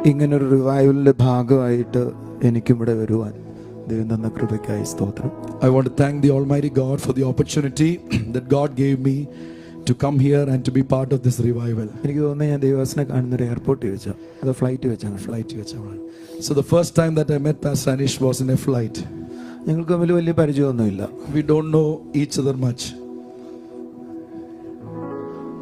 ഇങ്ങനൊരു റിവൈവലിന്റെ ഭാഗമായിട്ട് എനിക്കിവിടെ വരുവാൻ ദൈവം തന്ന കൃപയ്ക്കായി സ്തോത്രം. I want to thank the Almighty God for the opportunity that God gave me to come here and to be part of this revival. എനിക്ക് തോന്നുന്നു ഞാൻ ദൈവദാസനെ കാണുന്നൊരു എയർപോർട്ടിൽ വെച്ചാൽ അത് ഫ്ലൈറ്റ് വെച്ചാണ്. So the first time that I met Pastor Anish was in a flight. ഞങ്ങൾക്ക് തമ്മിൽ വലിയ പരിചയമൊന്നുമില്ല. We don't know each other much.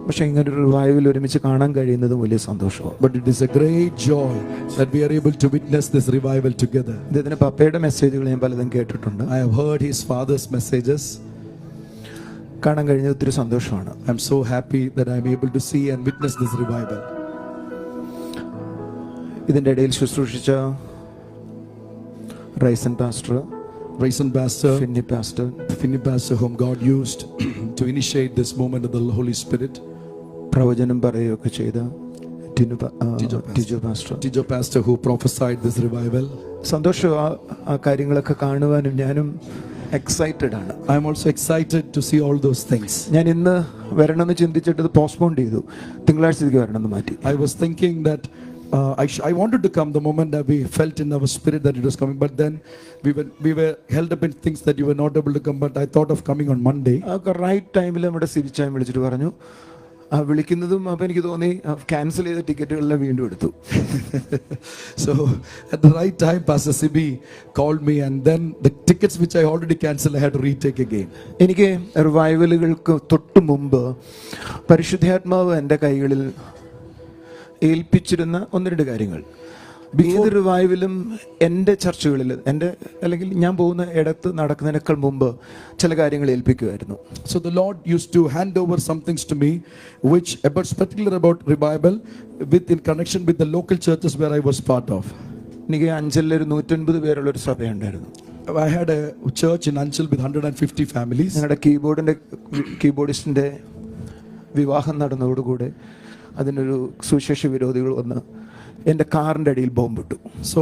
പക്ഷെ ഇങ്ങനൊരു റിവൈവൽ ഒരുമിച്ച് കാണാൻ കഴിയുന്നത് വലിയ സന്തോഷമാണ്. But it is a great joy that we are able to witness this revival together. ഇതിന് പപ്പയുടെ മെസ്സേജുകൾ ഞാൻ പലതും കേട്ടിട്ടുണ്ട്. I have heard his father's messages. കാണാൻ കഴിഞ്ഞ ഒത്തിരി സന്തോഷമാണ്. I am so happy that I am able to see and witness this revival. ഇതിന്റെ ഇടയിൽ ശുശ്രൂഷിച്ച റൈസൻ pastor, Finney Pastor, whom God used to initiate this movement of the Holy Spirit. പ്രവചനം പറയുകയൊക്കെ ചെയ്ത Tijo Pastor, who prophesied this revival. സന്തോഷം ആ കാര്യങ്ങളൊക്കെ കാണുവാനും ഞാനും എക്സൈറ്റഡ് ആണ്. I am also excited to see all those things. ഞാൻ ഇന്ന് വരണമെന്ന് ചിന്തിച്ചിട്ട് ഇത് പോസ്റ്റ്പോൺ ചെയ്തു. തിങ്കളാഴ്ചത്തേക്ക് വരണമെന്ന് മാറ്റി. I was thinking that I wanted to come the moment that we felt in our spirit that it was coming, but then we were held up in things that you were not able to come, but I thought of coming on Monday. Right ടൈമിൽ നമ്മുടെ സിരിച്ചാൻ വിളിച്ചിട്ട് പറഞ്ഞു, വിളിക്കുന്നതും അപ്പം എനിക്ക് തോന്നി cancel ചെയ്ത ടിക്കറ്റുകളെല്ലാം വീണ്ടും എടുത്തു. So at the right time Pastor Sibi called me, and then the tickets which I already cancelled I had to retake again. എനിക്ക് റിവൈവലുകൾക്ക് തൊട്ട് മുമ്പ് പരിശുദ്ധാത്മാവ് എൻ്റെ കൈകളിൽ ഏൽപ്പിച്ചിരുന്ന ഒന്ന് രണ്ട് കാര്യങ്ങൾ. ഏത് റിവൈവലും എൻ്റെ ചർച്ചകളിൽ അല്ലെങ്കിൽ ഞാൻ പോകുന്ന ഇടത്ത് നടക്കുന്നതിനേക്കാൾ മുമ്പ് ചില കാര്യങ്ങൾ ഏൽപ്പിക്കുമായിരുന്നു. So the Lord used to hand over some things to me which particular about revival in connection with the local churches where I was part of. എനിക്ക് അഞ്ചലിൽ 150 പേരുള്ള ഒരു സഭയുണ്ടായിരുന്നു. I had a church in Anchal with 150 families. ഞങ്ങളുടെ കീബോർഡിസ്റ്റിൻ്റെ വിവാഹം നടന്നതോടുകൂടെ അതിനൊരു സുവിശേഷ വിരോധികൾ വന്ന് എൻ്റെ കാറിൻ്റെ അടിയിൽ ബോംബിട്ടു. So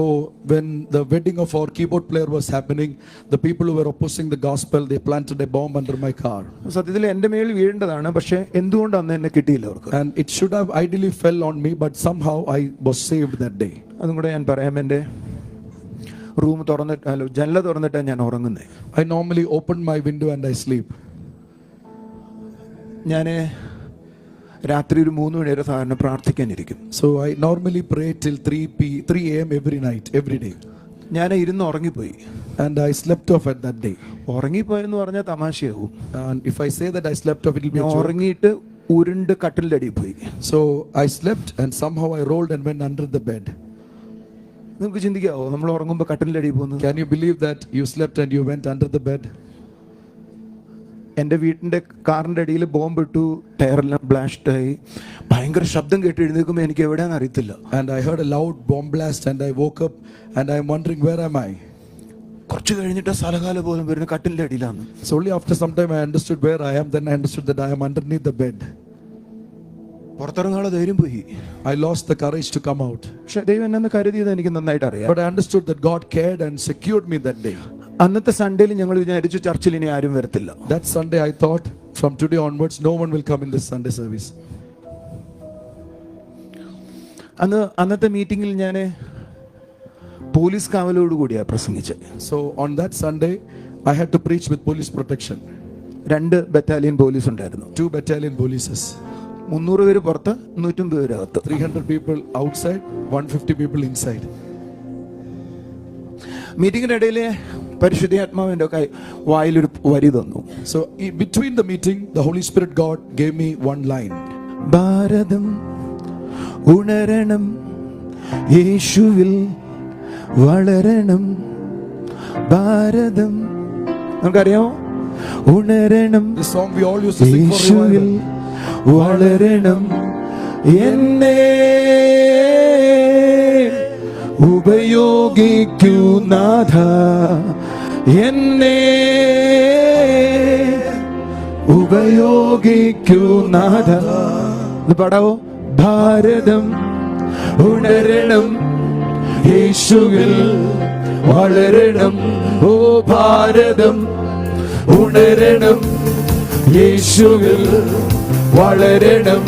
when the wedding of our keyboard player was happening, the people who were opposing the gospel, they planted a bomb under my car. സത്യത്തിൽ എൻ്റെ മേൽ വീഴേണ്ടതാണ്, പക്ഷേ എന്തുകൊണ്ട് അന്ന് എന്നെ കിട്ടിയില്ല അവർക്ക്. And it should have ideally fell on me, but somehow I was saved that day. അതും കൂടെ ഞാൻ പറയാം. എൻ്റെ റൂം ജനല തുറന്നിട്ടാണ് ഞാൻ ഉറങ്ങുന്നത്. I normally open my window and I sleep. ഞാൻ രാത്രി ഒരു 3 മണി വരെ സാധാരണ പ്രാർത്ഥിക്കാനിരിക്കും. So I normally pray till 3 a.m. every night, every day. ഞാൻ ഇരുന്ന് ഉറങ്ങിപ്പോയി. And I slept off at that day. ഉറങ്ങിപ്പോയെന്ന് പറഞ്ഞാൽ തമാശയാവും. And if I say that I slept off, it will be a joke. ഉറങ്ങിയിട്ട് ഉരുണ്ട് കട്ടിലിൻ്റെ അടിയിൽ പോയി. So I slept and somehow I rolled and went under the bed. നിങ്ങൾക്ക് ചിന്തിക്കാവോ നമ്മൾ ഉറങ്ങുമ്പോൾ കട്ടിലിൻ്റെ അടിയിൽ പോകുന്നത്? Can you believe that you slept and you went under the bed? എൻ്റെ വീട്ടിൻ്റെ കാറിൻ്റെ അടിയിൽ ബോംബിട്ടു, ടയറെല്ലാം ബ്ലാസ്റ്റായി, ഭയങ്കര ശബ്ദം കേട്ട് എഴുന്നേൽക്കുമ്പോൾ എനിക്ക് എവിടെയാണെന്ന് അറിയത്തില്ല. And I heard a loud bomb blast and I woke up and I am wondering where am I? കുറച്ച് കഴിഞ്ഞിട്ട് സ്ഥലകാല പോലും വരുന്ന കട്ടിലിൻ്റെ അടിയിലാണ്. So only after some time I understood where I am, then I understood that I am underneath the bed. പുറത്തിറങ്ങാനുള്ള ധൈര്യം പോയി. I lost the courage to come out. പക്ഷെ ദൈവം എന്നെ കരുതിയത് എനിക്ക് നന്നായിട്ട് അറിയാം. But I understood that God cared and secured me that day. അന്നത്തെ സൺഡേയിൽ ഞങ്ങൾ വിചാരിച്ചു ചർച്ചിൽ ഇനി ആരും വരത്തില്ല. That Sunday I thought from today onwards no one will come in this Sunday service. അന്നത്തെ മീറ്റിംഗിൽ ഞാൻ പോലീസ് കാവലോട് കൂടിയാണ് പ്രസംഗിച്ചത്. So on that Sunday I had to preach with police protection. 2 battalion police ഉണ്ടായിരുന്നു. 2 battalion polices. 300 പേര് പുറത്ത്, 150 പേര് അകത്ത്. 300 people outside, 150 people inside. മീറ്റിംഗിന്റെ ഇടയിൽ പരിശുദ്ധാത്മാവിന്റെ വായിലൊരു വരി തന്നു. So between the meeting the Holy Spirit God gave me one line. ഭാരതം ഉണരണം, യേശുവിൽ വളരണം. ഭാരതം നമുക്കറിയാമോ? ഉണരണം, This song we all used to sing for യേശുവിൽ revival. വളരണം, എന്നെ ഉപയോഗിക്കൂ നാഥ, എന്നെ ഉപയോഗിക്കൂ നാഥ. പാടാവോ? ഭാരതം ഉണരണം, യേശുവിൽ വളരണം. ഓ ഭാരതം ഉണരണം, യേശുവിൽ വളരണം.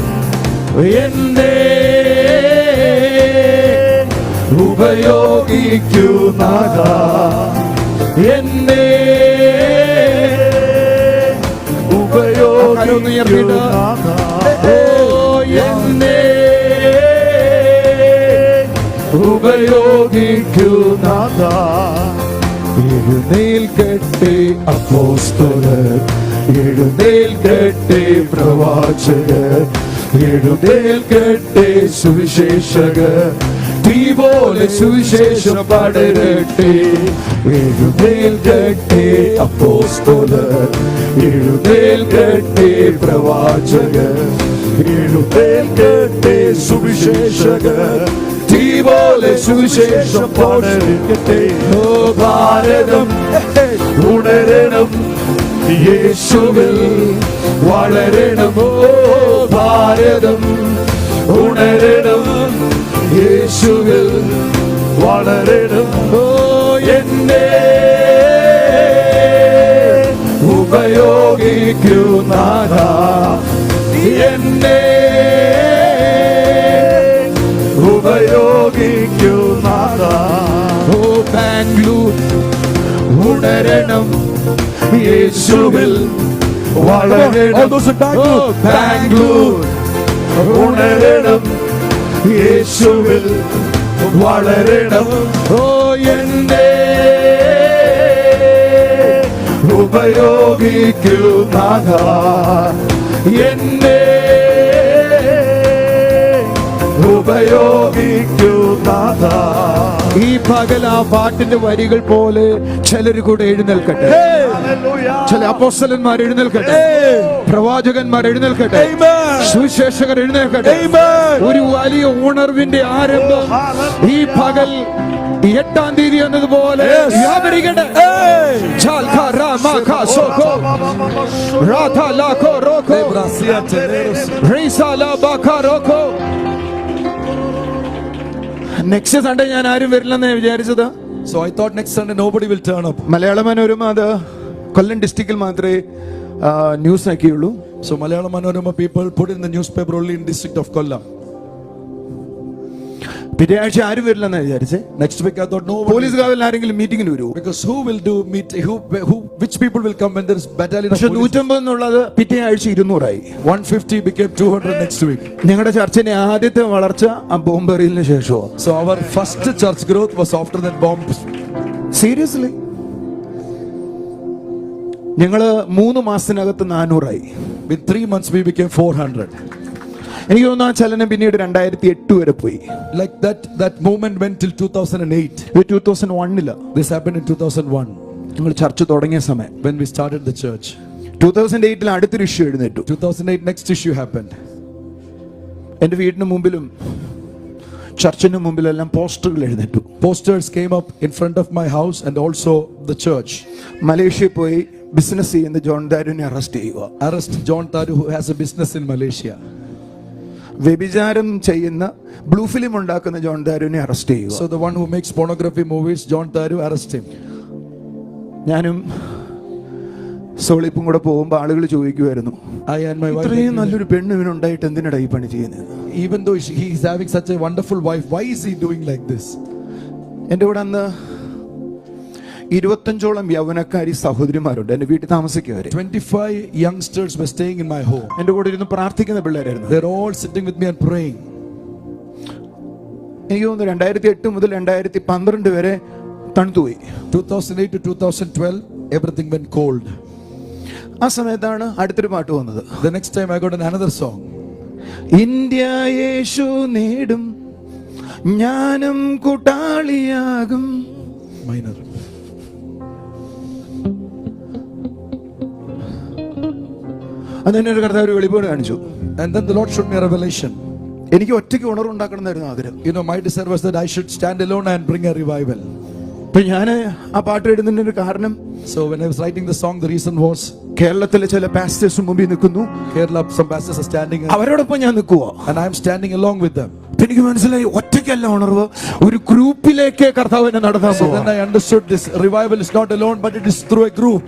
എന്നെ ഉപയോഗിക്കൂ നാഥാ എന്നെ ഉപയോഗിക്കൂ നാഥാ എന്നെ ഉപയോഗിക്കൂ നാഥാ എഴുന്നേൽക്കട്ടെ അപ്പോസ്തലർ എഴുന്നേൽക്കട്ടെ പ്രവാചകർ എഴുന്നേൽക്കട്ടെ സുവിശേഷകർ തീ പോലെ സുവിശേഷം പടരട്ടെ എഴുന്നേൽക്കട്ടെ അപ്പോസ്തലർ എഴുന്നേൽക്കട്ടെ പ്രവാചകർ എഴുന്നേൽക്കട്ടെ സുവിശേഷകർ തീ പോലെ സുവിശേഷം പടരട്ടെ ഓ ഭാരതം ഉണരണം യേശുവിൽ വളരണം ഓ ഭാരതം ഉണരണം യേശുവിൽ വളരണം ഓ എന്നെ ഉപയോഗിക്കൂ നാഥാ എന്നെ ഉപയോഗിക്കൂ നാഥാ ഓ ബാംഗ്ലൂർ ഉണരണം യേശുവിൽ വളരണം ഓ ബാംഗ്ലൂർ ഉണരണം യേശുവിൽ വളരണം ഓ എന്നെ ഉപയോഗിക്കൂ നാഥാ എന്നെ ഉപയോഗിക്കൂ നാഥാ ഈ പകൽ ആ പാട്ടിന്റെ വരികൾ പോലെ ചിലർ കൂടെ എഴുന്നേൽക്കട്ടെ ചില അപ്പോസ്തലന്മാർ എഴുന്നേൽക്കട്ടെ പ്രവാചകന്മാർ എഴുന്നേൽക്കട്ടെ സുവിശേഷകർ എഴുന്നേൽക്കട്ടെ ഒരു വലിയ ഉണർവിന്റെ ആരംഭം ഈ പകൽ 8-ാം തീയതി എന്നതുപോലെ വ്യാപരിക്കട്ടെ നെക്സ്റ്റ് സൺഡേ ഞാൻ ആരും വരില്ലെന്ന് വിചാരിച്ചത്. So I thought next Sunday nobody will turn up. Malayala Manorama അത് കൊല്ലം ഡിസ്ട്രിക്റ്റിൽ മാത്രമേ news ആക്കിയുള്ളൂ. So Malayalam Manorama people put in the newspaper only in district of Kollam. പിറ്റേ ആഴ്ച ആരും വരില്ലെന്ന് വിചാരിച്ചേ. Next week I thought nobody. Police കാവലിൽ ആരെങ്കിലും മീറ്റിംഗിന് വരുമോ? Because who will do meet who which people will come when there is battalion of പക്ഷെ police? 150 എന്നുള്ളത് പിറ്റേ ആഴ്ച 200 ആയി. 150 became 200 next week. ഞങ്ങളുടെ ചർച്ചിന്റെ ആദ്യത്തെ വളർച്ച ആ ബോംബെറിയലിന് ശേഷമോ? So our first church growth was after that bomb. Seriously ഞങ്ങള് 3 മാസത്തിനകത്ത് 400 ആയി. In 3 months we became 400. എനിക്ക് തോന്നുന്നു ആ ചലനം പിന്നീട് 2008 വരെ പോയി. Like that movement went till 2008. 2001 This happened in 2001 ഞങ്ങൾ ചർച്ച് തുടങ്ങിയ സമയം. when we started the church. 2008 അടുത്തൊരു ഇഷ്യൂ എഴുന്നേറ്റു. 2008 next issue happened. എന്റെ വീടിന് മുമ്പിലും ചർച്ചിന് മുമ്പിലെല്ലാം പോസ്റ്ററുകൾ എഴുന്നേറ്റു. Posters came up in front of my house and also the church. മലേഷ്യയിൽ പോയി ബിസിനസ് ചെയ്യുന്ന ജോൺ ദാരുവിനെ അറസ്റ്റ് ചെയ്യുക. Arrest John Taru who has a business in Malaysia. വ്യഭിചാരം ചെയ്യുന്ന ബ്ലൂ ഫിലിം ഉണ്ടാക്കുന്ന ജോൺ ദാരുവിനെ അറസ്റ്റ് ചെയ്യുക. So the one who makes pornography movies, John Taru, arrest him. ഞാനും സോളിപ്പും കൂടെ പോകുമ്പോൾ ആളുകൾ ചോദിക്കുമായിരുന്നു, I and my wife, ഇത്രയും നല്ലൊരു പെണ്ണ് ഇവനുണ്ടായിട്ട് എന്തിനാണ് ഈ പണി ചെയ്യുന്നത്? even though he is having such a wonderful wife, why is he doing like this? എൻ്റെ കൂടെ അന്ന് 25ഓളം യൗവനക്കാരി സഹോദരിമാരുണ്ട്. എന്റെ വീട്ടിൽ താമസിക്കുന്നവര്. 25 youngsters were staying in my home. എന്റെ കൂടെ ഇരുന്ന് പ്രാർത്ഥിക്കുന്ന പിള്ളേരായിരുന്നു. They're all sitting with me and praying. എനിക്ക് തോന്നുന്നു 2008 മുതൽ 2012 വരെ തണുത്തുപോയി. 2008 to 2012 everything went cold. ആ സമയത്താണ് അടുത്തൊരു പാട്ട് വന്നത്. The next time I got another song. India യേശു നേടും ജ്ഞാനം കൂട്ടാളിയാകും. Minor. അതെന്നെ ഒരു കർത്താവ് ഒരു വെളിപാട് കാണിച്ചു. And then the Lord showed me a revelation. എനിക്ക് ഒറ്റയ്ക്ക് ഉണർവുണ്ടാക്കണം എന്നായിരുന്നു ആഗ്രഹം. You know, my desire was that I should stand alone and bring a revival. അപ്പൊ ഞാൻ ആ പാട്ട് എഴുതുന്നതിന്റെ ഒരു കാരണം, So when I was writing the song, the reason was കേരളത്തിലെ ചില പാസ്റ്റേഴ്സ് മുമ്പിൽ നിൽക്കുന്നു, Kerala, some pastors are standing അവരോടൊപ്പം ഞാൻ നിൽക്കുവോ, and I am standing along with them. എനിക്ക് മനസ്സിലായി ഒറ്റയ്ക്കല്ല ഉണർവ്, ഒരു ഗ്രൂപ്പിലേക്ക് കർത്താവ് എന്നെ നടത്താൻ So പോവാ. then I understood this revival is not alone, but it is through a group.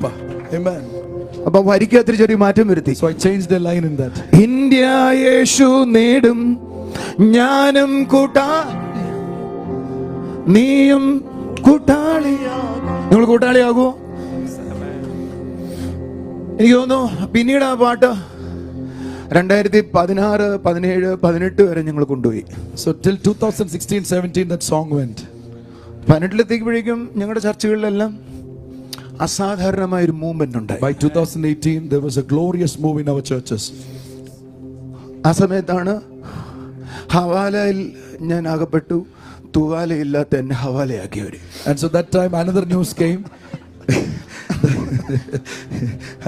Amen. അപ്പൊ വരിക്കകത്തൊരു ചെറിയ മാറ്റം വരുത്തി. So I changed the line in that. India യേശു നേടും ജ്ഞാനം കൂട്ടാ നീയും കൂട്ടാളിയാകും. നിങ്ങൾ കൂട്ടാളിയാകുമോ? എനിക്ക് തോന്നുന്നു പിന്നീട് ആ പാട്ട് 2016, 17, 18 വരെ ഞങ്ങൾ കൊണ്ടുപോയി. So till 2016, 17 that song went. 18 ഞങ്ങളുടെ ചർച്ചകളിലെല്ലാം അസാധാരണമായ ഒരു മൂവ്മെന്റ് ഉണ്ടായി. By 2018 there was a glorious move in our churches. ആ സമയത്താണ് ഹവാലയിൽ ഞാൻ അകപ്പെട്ടു, തുവാലയില്ലാത്ത എന്നെ ഹവാലയാക്കിയവര്. And so that time another news came.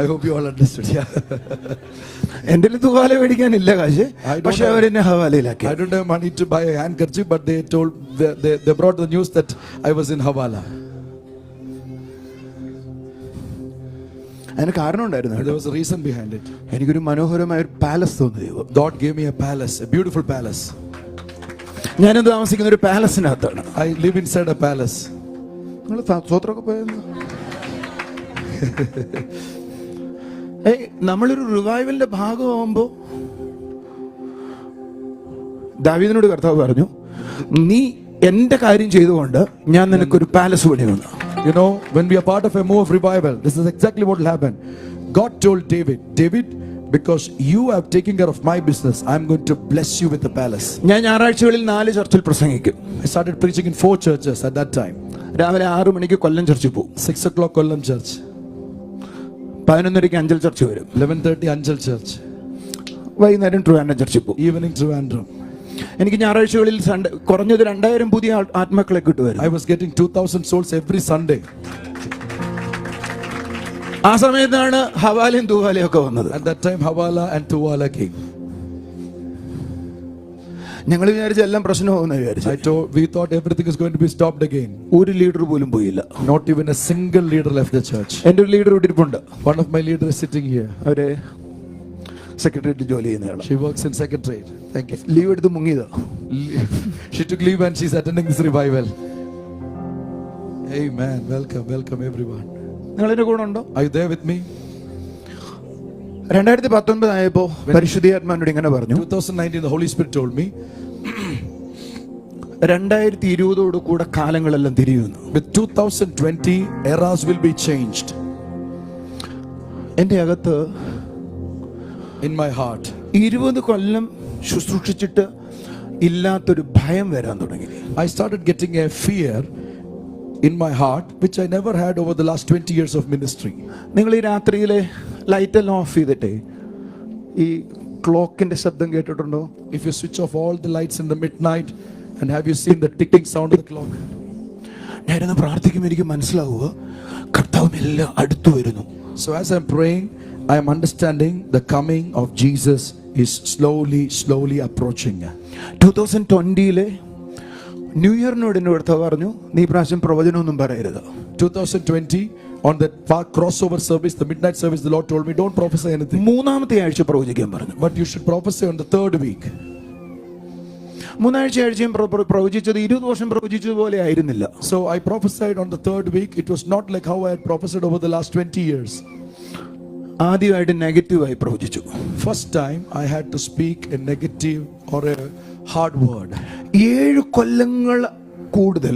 I hope you all understood. Yeah. എന്റെ തുവാല മേടിക്കാനില്ല കാശ്, പക്ഷെ അവരെന്നെ ഹവാലയിലാക്കി. I don't have money to buy a handkerchief, but they told they brought the news that I was in Hawala. അതിന് കാരണം ഉണ്ടായിരുന്നു. There was a reason behind it. എനിക്കൊരു മനോഹരമായ ഒരു പാലസ് തോന്നി. God gave me a palace, a beautiful palace. ഞാനിത് താമസിക്കുന്ന ഒരു പാലസിനകത്താണ്. I live inside a palace. നിങ്ങൾ സ്വത്രമൊക്കെ പോയെന്ന്. നമ്മളൊരു റിവൈവലിന്റെ ഭാഗമാകുമ്പോ ദാവീദിനോട് കർത്താവ് പറഞ്ഞു, നീ എന്റെ കാര്യം ചെയ്തുകൊണ്ട് ഞാൻ നിനക്കൊരു പാലസ് പണിയുന്നു. You know, when we are part of a move of revival, this is exactly what will happen. God told David, because you have taken care of my business, I am going to bless you with a palace. ഞാൻ ഞായറാഴ്ചകളിൽ 4 ചർച്ചിൽ പ്രസംഗിക്കും. I started preaching in 4 churches at that time. രാവിലെ 6 മണിക്ക് കൊല്ലം ചർച്ചിൽ പോകും. 6 o'clock Kollam church. 11:30 Anchal church വരും. 11:30 Anjal church. വൈകുന്നേരം ട്രിവാൻഡ്രം ചർച്ചിൽ പോകും. Evening Trivandrum. എനിക്ക് ഞായറാഴ്ചകളിൽ കുറഞ്ഞത് 2000 പുതിയ ആത്മാക്കളെ കിട്ടുമായിരുന്നു. I was getting 2000 souls every Sunday. ആ സമയത്താണ് ഹവാലയും തൂവാലയും ഒക്കെ വന്നത്. At that time Hawala and Tuwala came. ഞങ്ങൾ വിചാരിച്ച എല്ലാം പ്രശ്നമാകുമെന്ന് വിചാരിച്ചു. We thought everything is going to be stopped again. ഒരു ലീഡർ പോലും പോയില്ല. Not even a single leader left the church. എന്റെ ഒരു ലീഡർ ഇരിപ്പുണ്ട്. One of my leaders is sitting here. അവര് സെക്രട്ടറിയേറ്റ് ജോലി ചെയ്യുന്നയാളാണ്. She works in secretariat. Thank you. Leave എടുത്ത് മുങ്ങിയതാ. She took leave and she's attending this revival. Amen. Welcome everyone. നിങ്ങൾ എന്റെ കൂടെ ഉണ്ടോ? Are you there with me? 2019 ആയപ്പോ പരിശുദ്ധാത്മാവിനോട് ഇങ്ങനെ പറഞ്ഞു. 2019 the Holy Spirit told me 2020 കൂടെ കാലങ്ങളെല്ലാം തിരിയുന്നു. with 2020 eras will be changed. എന്റെ അകത്ത് In my heart 20 കൊല്ലം ശുശ്രൂഷിച്ചിട്ട് ഇല്ലാത്തൊരു ഭയം വരാൻ തുടങ്ങി. I started getting a fear in my heart which I never had over the last 20 years of ministry. നിങ്ങൾ ഈ രാത്രിയിലെ ലൈറ്റ് എല്ലാം ഓഫ് ചെയ്തിട്ടേ ഈ ക്ലോക്കിന്റെ ശബ്ദം കേട്ടിട്ടുണ്ടോ? If you switch off all the lights in the midnight, and have you seen the ticking sound of the clock? ഞാനിന്ന് പ്രാർത്ഥിക്കുമ്പോൾ എനിക്ക് മനസ്സിലാവുക കർത്താവ് എല്ലാം അടുത്തു വരുന്നു. So as I'm praying, I am understanding the coming of Jesus is slowly approaching. 2020 new ഇയറിനോട് എന്നെ അടുത്ത് പറഞ്ഞു, നീ പ്രാവശ്യം പ്രവചനമൊന്നും പറയരുത്. 2020 on that crossover service, the midnight service, the Lord told me don't prophesy anything. 3-ാമത്തെ ആഴ്ച പ്രവചിക്കാൻ പറഞ്ഞു. But you should prophesy on the 3rd week. 3 ആഴ്ചയും പ്രവചിച്ചത് 20 വർഷം പ്രവചിച്ചതുപോലെ ആയിരുന്നില്ല. So I prophesied on the 3rd week. It was not like how I had prophesied over the last 20 years. ആദ്യമായിട്ട് നെഗറ്റീവായി പ്രവചിച്ചു. First time I had to speak a negative or a hard word. 7 കൊല്ലങ്ങൾ കൂടുതൽ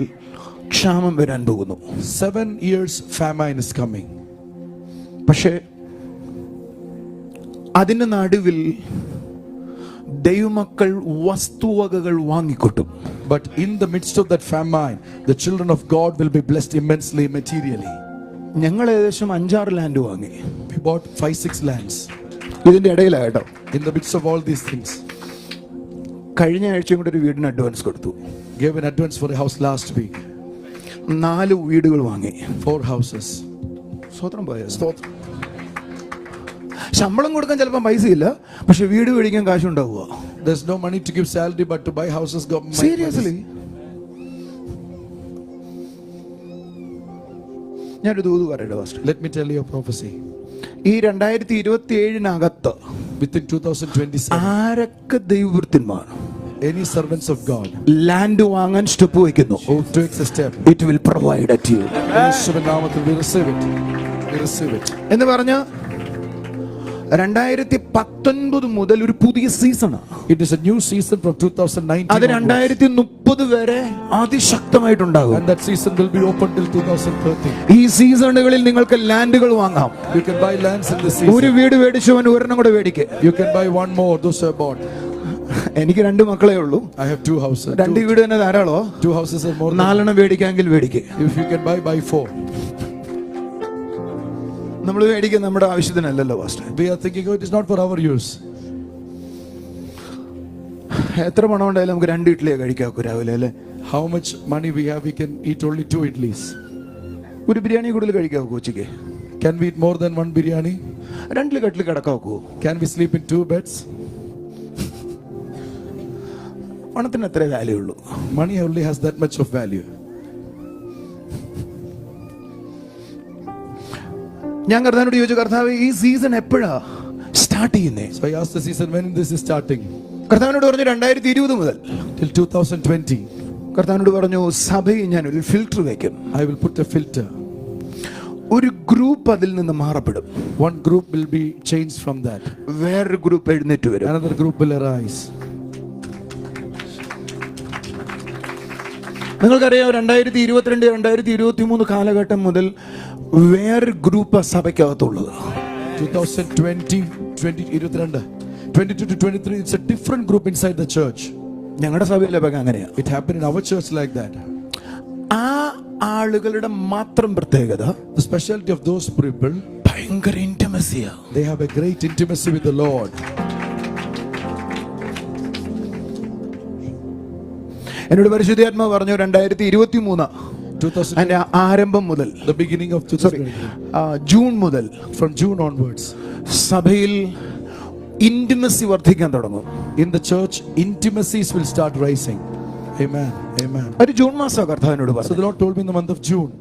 ക്ഷാമം വരാൻ പോകുന്നു. 7 years famine is coming. പക്ഷേ അതിന്റെ നടുവിൽ ദൈവമക്കൾ വസ്തുവകകൾ വാങ്ങിക്കൊട്ടും. But in the midst of that famine, the children of God will be blessed immensely materially. ഞങ്ങൾ ഏകദേശം 5-6 ലാൻഡ് വാങ്ങി. We bought 5-6 lands. ഇതിന്റെ ഇടയിലായിട്ടോ. In the midst of all these things, കഴിഞ്ഞ ആഴ്ചയും കൂടെ ഒരു വീടിന് അഡ്വാൻസ് കൊടുത്തു. gave an advance for a house last week. 4 വീടുകൾ വാങ്ങി. 4 houses. സ്വതന്ത്രം പോയ ശമ്പളം കൊടുക്കാൻ ചിലപ്പോൾ പൈസ ഇല്ല, പക്ഷെ വീട് മേടിക്കാൻ കാശുണ്ടാവുക. There's no money to give salary, but to buy houses, government. Seriously. ഞാനൊരു ദൂത് പറയട്ടെ first. Let me tell you a prophecy. ഈ 2027 Within 2027, ആരൊക്കെ ദൈവവൃത്തിന്മാർ any servants of God land വാങ്ങാൻ സ്റ്റെപ്പ് വയ്ക്കുന്നു, who takes a step, it will provide at you. യേശുവിൻ നാമത്തിൽ we receive it. We receive it. എന്ന് പറഞ്ഞ 2019 മുതൽ ഒരു പുതിയ സീസണാണ്. It is a new season from 2019 അത് onwards. 2030 വരെ അതിശക്തമായിട്ടുണ്ടാകും. And that season will be open till 2030. ഈ സീസണുകളിൽ നിങ്ങൾക്ക് ലാൻഡുകൾ വാങ്ങാം. You can buy lands in this ഒരു season. വീട് മേടിച്ചവൻ ഒരെണ്ണം കൂടെ മേടിക്ക്. You can buy one more, those who are bought. എനിക്ക് 2 മക്കളേ ഉള്ളൂ. I have 2 houses. 2 വീട് തന്നെ ധാരാളോ? 2 houses are more than 4 മേടിക്കാമെങ്കിൽ മേടിക്ക്. if you can buy 4. നമ്മൾ മേടിക്കുക നമ്മുടെ ആവശ്യത്തിനല്ലല്ലോ pastor. We are thinking, oh, it is not for our use. എത്ര പണം ഉണ്ടായാലും നമുക്ക് 2 ഇഡ്ഡലിയെ കഴിക്കാക്കൂ രാവിലെ അല്ലേ? How much money we have, we can eat only 2 idlis. ഒരു ബിരിയാണി കൂടുതൽ കഴിക്കാക്കൂ ഉച്ചയ്ക്ക്? Can we eat more than 1 biryani? 2 കട്ടിൽ കിടക്കാക്കൂ? Can we sleep in 2 beds? പണത്തിന് അത്രേ വാല്യൂ ഉള്ളൂ. Money only has that much of value. ഞാൻ കർത്താവിനോട് ചോദിച്ചു, കർത്താവ് ഈ സീസൺ എപ്പോഴാ സ്റ്റാർട്ട് ചെയ്യുന്നേ? So I asked the season, when this is starting? കർത്താവിനോട് പറഞ്ഞു 2020 മുതൽ. Till 2020. കർത്താവിനോട് പറഞ്ഞു സഭയിൽ ഞാൻ ഒരു ഫിൽറ്റർ വയ്ക്കും. I will put a filter. ഒരു ഗ്രൂപ്പ് അതിൽ നിന്ന് മാറപ്പെടും. One group will be changed from that. വേറൊരു ഗ്രൂപ്പ് എഴുന്നേറ്റ് വരും. Another group will arise. നിങ്ങൾക്കറിയാം 2022 2023 കാലഘട്ടം മുതൽ വേറെ group സഭയ്ക്കകത്തുള്ളത്. 2020, 2022, 22 to 23, it's a different group inside the church. ഞങ്ങളുടെ സഭയിലൊക്കെ അങ്ങനെയാ. It happened in our church like that. ആ ആളുകളുടെ മാത്രം പ്രത്യേകത, The specialty of those people, ഭയങ്കര ഇന്റിമസിയാ. they have a great intimacy with the Lord. എന്നോട് പരിശുദ്ധാത്മാവ് പറഞ്ഞു 2023 അതിന്റെ ആരംഭം മുതൽ, the beginning of 2023, ജൂൺ മുതൽ, from June onwards, സഭയിൽ ഇന്റിമസി വർദ്ധിക്കാൻ തുടങ്ങും. in the church intimacies will start rising. Amen. Amen. ഒരു ജൂൺ മാസം കർത്താവിനോട് So പറഞ്ഞു. the Lord told me in the month of June.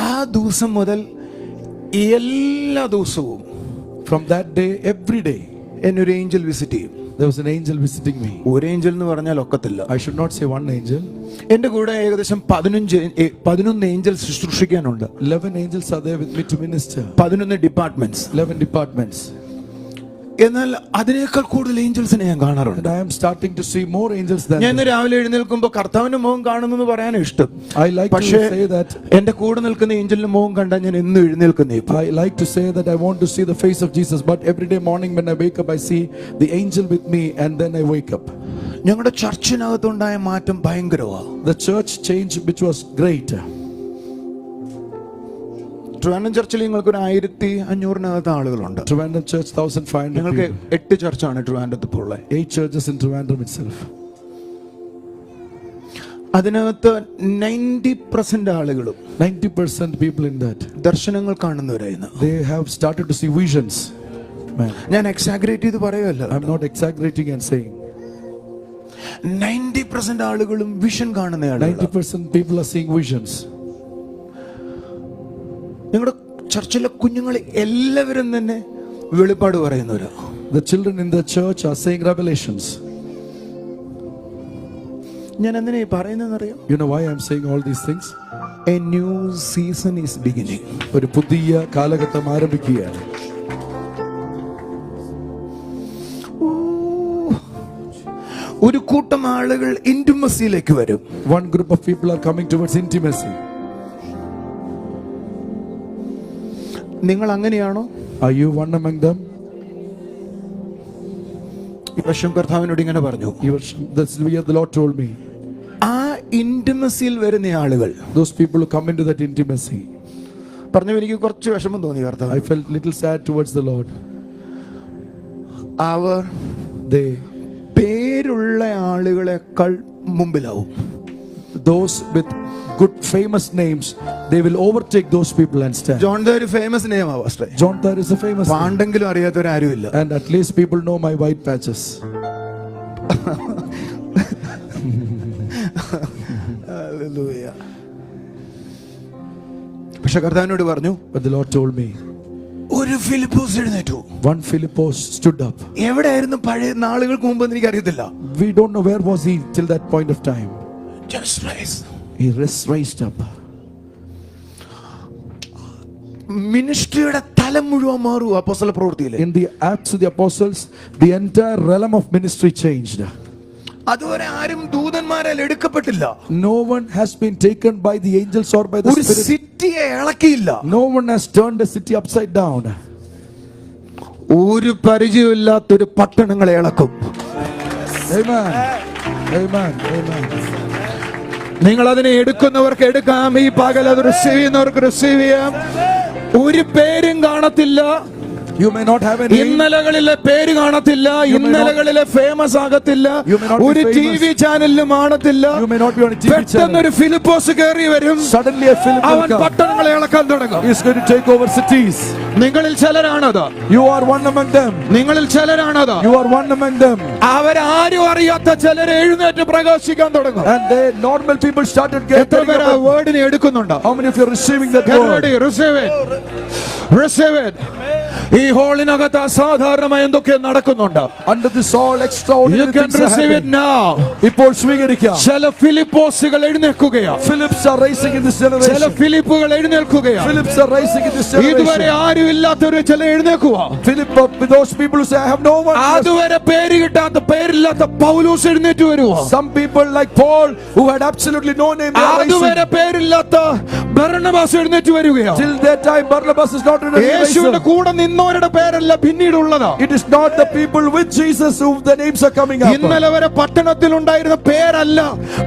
ആ ദിവസം മുതൽ എല്ലാ ദിവസവും From that day, every day, എന്നെ ഒരു ഏഞ്ചൽ വിസിറ്റ് ചെയ്യും. there was an angel visiting me. ഒരു ഏഞ്ചൽ എന്ന് പറഞ്ഞാൽ ഒക്കത്തില്ല. I should not say one angel. എന്റെ കൂടെ ഏകദേശം 11 ഏഞ്ചൽ ശുശ്രൂഷിക്കാനുണ്ട്. 11 angels are there with me to minister. 11 departments. 11 departments. എന്നാൽ അതിനേക്കാൾ കൂടുതൽ ഏഞ്ചൽസിനെ ഞാൻ കാണാറുണ്ട്. And I am starting to see more angels than ഞാൻ ഇന്ന് that. രാവിലെ എഴുന്നേൽക്കുമ്പോൾ കർത്താവിന്റെ മുഖം കാണുന്നു പറയാൻ ഇഷ്ടം. I like to പക്ഷേ say that. എന്റെ കൂടെ നിൽക്കുന്ന ഏഞ്ചലിന്റെ മുഖം കണ്ടാൽ ഞാൻ എന്നും എഴുന്നേൽക്കുന്നേ. I like to say that I want to see the face of Jesus, but every day morning when I wake up, I see the angel with me, and then I wake up. ഞങ്ങളുടെ ചർച്ചിനകത്തുണ്ടായ മാറ്റം ഭയങ്കരമാണ്. The church change which was great. Trivandrum ചർച്ചിൽ നിങ്ങൾക്ക് ഒരു 1500 ആളുകളുണ്ട്. Trivandrum church 1500 നിങ്ങൾക്ക് people. 8 ചർച്ചാണ് ട്രിവാൻഡ്രത്ത് ഇപ്പോൾ ഉള്ളത്. 8 churches in Trivandrum itself. അതിനകത്ത് 90% ആളുകളും 90% people in that, ദർശനങ്ങൾ കാണുന്നവരായിരുന്നു. they have started to see visions. Man, ഞാൻ എക്സാഗ്രേറ്റ് ചെയ്ത് പറയുമല്ല. I'm not exaggerating and saying 90% ആളുകളും വിഷൻ കാണുന്ന ആളുകളാണ്. 90% people are seeing visions. നിങ്ങളുടെ ചർച്ചിലെ കുഞ്ഞുങ്ങൾ എല്ലാവരും തന്നെ വെളിപ്പാട് പറയുന്നവരാ. The children in the church are saying revelations. ഞാൻ എന്തിനാ ഈ പറയുന്നതെന്നറിയോ? You know why I'm saying all these things? A new season is beginning. ഒരു പുതിയ കാലഘട്ടം ആരംഭിക്കുകയാണ്. ഒരു കൂട്ടം ആളുകൾ ഇന്റിമസിയിലേക്ക് വരും. One group of people are coming towards intimacy. നിങ്ങൾ അങ്ങനെയാണോ? Are you one among them? ഈ വർഷം കർത്താവിനോട് ഇങ്ങനെ പറഞ്ഞു, That's the year the Lord told me. ആ ഇന്റിമസിയിൽ വരുന്ന ആളുകൾ, Those people who come into that intimacy, പറഞ്ഞു എനിക്ക് കുറച്ച് വിഷമം തോന്നി കർത്താവ്. I felt little sad towards the Lord. Our They, പേരുള്ള ആളുകളെക്കാൾ മുമ്പിലാവും. those with good famous names, they will overtake those people and stand. John the ഒരു ഫേമസ് നെയിം ആ pastor. John Thar is a famous name. പാണ്ടെങ്കിലും അറിയാത്തവരാരുമില്ല. And at least people know my white patches. Hallelujah. പക്ഷെ കർത്താവിനോട് പറഞ്ഞു, But the Lord told me, ഒരു ഫിലിപ്പോസ് എഴുന്നേറ്റു. one Philippus stood up. എവിടെയായിരുന്നു പഴയ നാളുകൾക്ക് മുമ്പ് എനിക്ക് അറിയത്തില്ല. We don't know where was he till that point of time. Just rise. He raised up. മിനിസ്ട്രിയുടെ സ്ഥലം മുഴുവൻ മാറും അപ്പോസ്തല പ്രവൃത്തിയിൽ. In the Acts of the Apostles, the entire realm of ministry changed. അതുവരെ ആരും ദൂതന്മാരാൽ എടുക്കപ്പെട്ടില്ല. No one has been taken by the angels or by the ഒരു Spirit. സിറ്റിയെ ഇളക്കിയില്ല. No one has turned a city upside down. ഒരു പരിചയമില്ലാത്തൊരു പട്ടണങ്ങളെ ഇളക്കും. Amen. Amen. Amen. നിങ്ങൾ അതിനെ എടുക്കുന്നവർക്ക് എടുക്കാം, ഈ പകൽ അത് റിസീവ് ചെയ്യുന്നവർക്ക് റിസീവ് ചെയ്യാം. ഒരു പേരും കാണത്തില്ല. You may not have a name. ഇന്നലകളിലെ പേര് കാണത്തില്ല, ഇന്നലകളിലെ ഫേമസ് ആകത്തില്ല, You may not be ഒരു famous. ടിവി ചാനലിലും കാണത്തില്ല. You may not be on a TV channel. പെട്ടെന്നൊരു ഫിലിപ്പോസ് കയറി വരും. Suddenly a Philip will അവൻ come. പട്ടണങ്ങളെ ഇളക്കാൻ തുടങ്ങും. He is going to take over cities. നിങ്ങളിൽ ചിലരാണത്. You are one among them. നിങ്ങളിൽ ചിലരാണത്. You are one among them. അവരാരും അറിയാത്ത ചിലരെ എഴുന്നേറ്റ് പ്രകാശിക്കാൻ തുടങ്ങും. And they normal people started എത്ര getting പേര് ആ up. വേർഡിനെ എടുക്കുന്നുണ്ട്? How many of you are receiving that Get word? ready, receive it. Receive it. ഈ ഹോളിനകത്ത് അസാധാരണമായ എന്തൊക്കെ നടക്കുന്നുണ്ട്. Under this all You extraordinary can things are receive it happening. now. ഇപ്പോൾ സ്വീകരിക്കാം. ചില ഫിലിപ്പോസുകൾ എഴുന്നേൽക്കുകയാണ്. Philips are rising in this ചില generation. ഫിലിപ്പുകൾ എഴുന്നേൽക്കുകയാണ്. Philips are rising in this ഇതുവരെ generation. ആരും ഇല്ലാത്തവര് ചില എഴുന്നേൽക്കുക. Philip, with those people who say, I have no one. അതുവരെ പേര് കിട്ടാത്ത പേരില്ലാത്ത പൗലോസ് എഴുന്നേറ്റ് വരുവാ. Some people like Paul who had absolutely no name. They are അതുവരെ rising. പേരില്ലാത്ത ബർന്നബാസ് എഴുന്നേറ്റ് വരികയാണ്. Till that time, Barnabas is not in a യേശുവിന്റെ name. കൂടെ നിന്നവരുടെ പേരല്ല പിന്നീടുള്ളതാ. It is not the people with Jesus who the names are coming up. ഇന്നലെ വരെ പട്ടണത്തിൽ ഉണ്ടായിരുന്ന പേരല്ല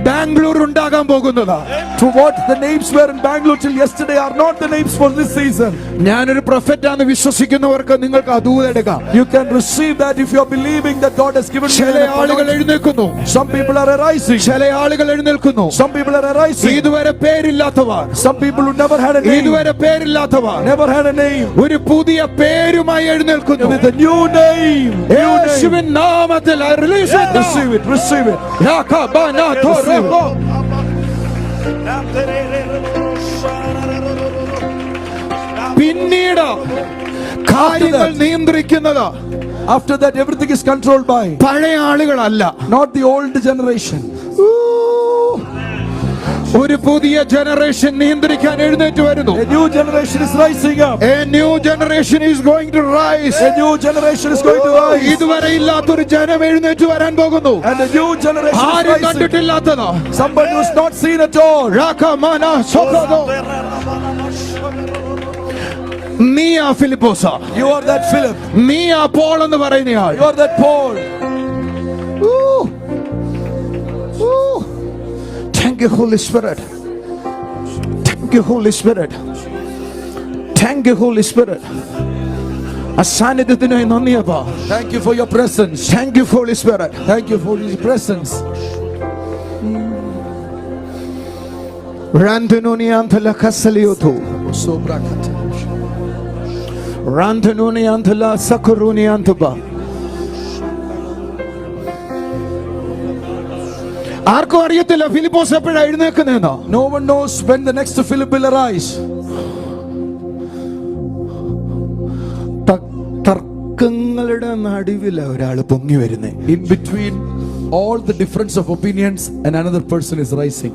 ബാംഗ്ലൂർ ഉണ്ടാകാൻ പോകുന്നതാ. To what the names were in Bangalore till yesterday are not the names for this season. ഞാനൊരു പ്രൊഫറ്റാന്ന് വിശ്വസിക്കുന്നവർക്ക് നിങ്ങൾക്ക് അതൂതെടുക്കാം. You can receive that if you are believing that God has given you ചില an ആളുകൾ anointing. എഴുന്നേൽക്കുന്നു. Some people are arising. ചില ആളുകൾ എഴുന്നേൽക്കുന്നു. Some people are arising. ഇതുവരെ പേരില്ലാത്തവർ, Some people who never had a name. ഇതുവരെ പേരില്ലാത്തവർ Never had a name. ഒരു പുതിയ പേരുമായി എഴുന്നേൽക്കുന്നു. With a new name. New name. യേശുവിൻ നാമത്തിൽ I release it now. Receive it. Receive it. യാക്കബാനാഥോറോ. പിന്നീട് കാര്യങ്ങൾ നിയന്ത്രിക്കുന്നത് After that, everything is controlled by പഴയ ആളുകളല്ല. not the old generation. ഒരു പുതിയ ജനറേഷൻ നിയന്ത്രിക്കാൻ എഴുന്നേറ്റ് വരുന്നു. A new generation is rising up. A new generation is going to rise. A new generation is going to rise. ഇതുവരെ ഇല്ലാത്തൊരു ജനം എഴുന്നേറ്റ് വരാൻ പോകുന്നു. And a new generation is ആരും rising. കണ്ടിട്ടില്ലാത്തത്. Somebody who is not seen at all. രാഖമാന സോപ്രദോ. നീ ആ ഫിലിപ്പോസ. You are that Philip. നീ ആ പോൾ എന്ന് പറയുന്നയാൾ. You are that Paul. Thank you, Holy Spirit. Thank you, Holy Spirit. Thank you, Holy Spirit. അസാന്നിധ്യത്തിനായി നന്ദിയപ്പാ. Thank you for your presence. Thank you, Holy Spirit. Thank you for your presence. Rantununianthala kasaliotu. So brakat. Rantununianthala sakuruniantaba. ആർക്കും അറിയത്തില്ല ഫിലിപ്പോസ് എപ്പോഴാണ് എഴുന്നേൽക്കുന്നതെന്നോ. No one knows when the next Philip will arise. തർക്കങ്ങളുടെ നടുവില ഒരാൾ പൊങ്ങി വരുന്നേ. In between all the difference of opinions, and another person is rising.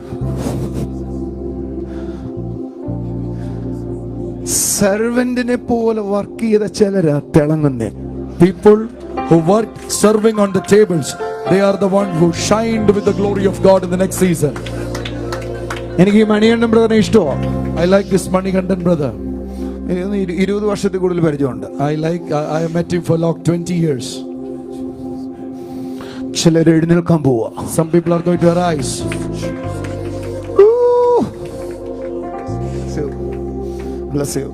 സെർവന്റിനെ പോലെ work ചെയ്ത ചിലരാ തിളങ്ങുന്നേ. People who work serving on the tables, they are the one who shined with the glory of God in the next season. എനിക്ക് ഈ മണികണ്ഠൻ ബ്രദറിനെ ഇഷ്ടമാണ്. I like this Manikandan brother. 20 വർഷത്തിൽ കൂടുതൽ പരിചയമുണ്ട്. I met him for like 20 years. ചിലർ എഴുന്നേൽക്കാൻ പോവാ. Some people are going to arise. Bless you.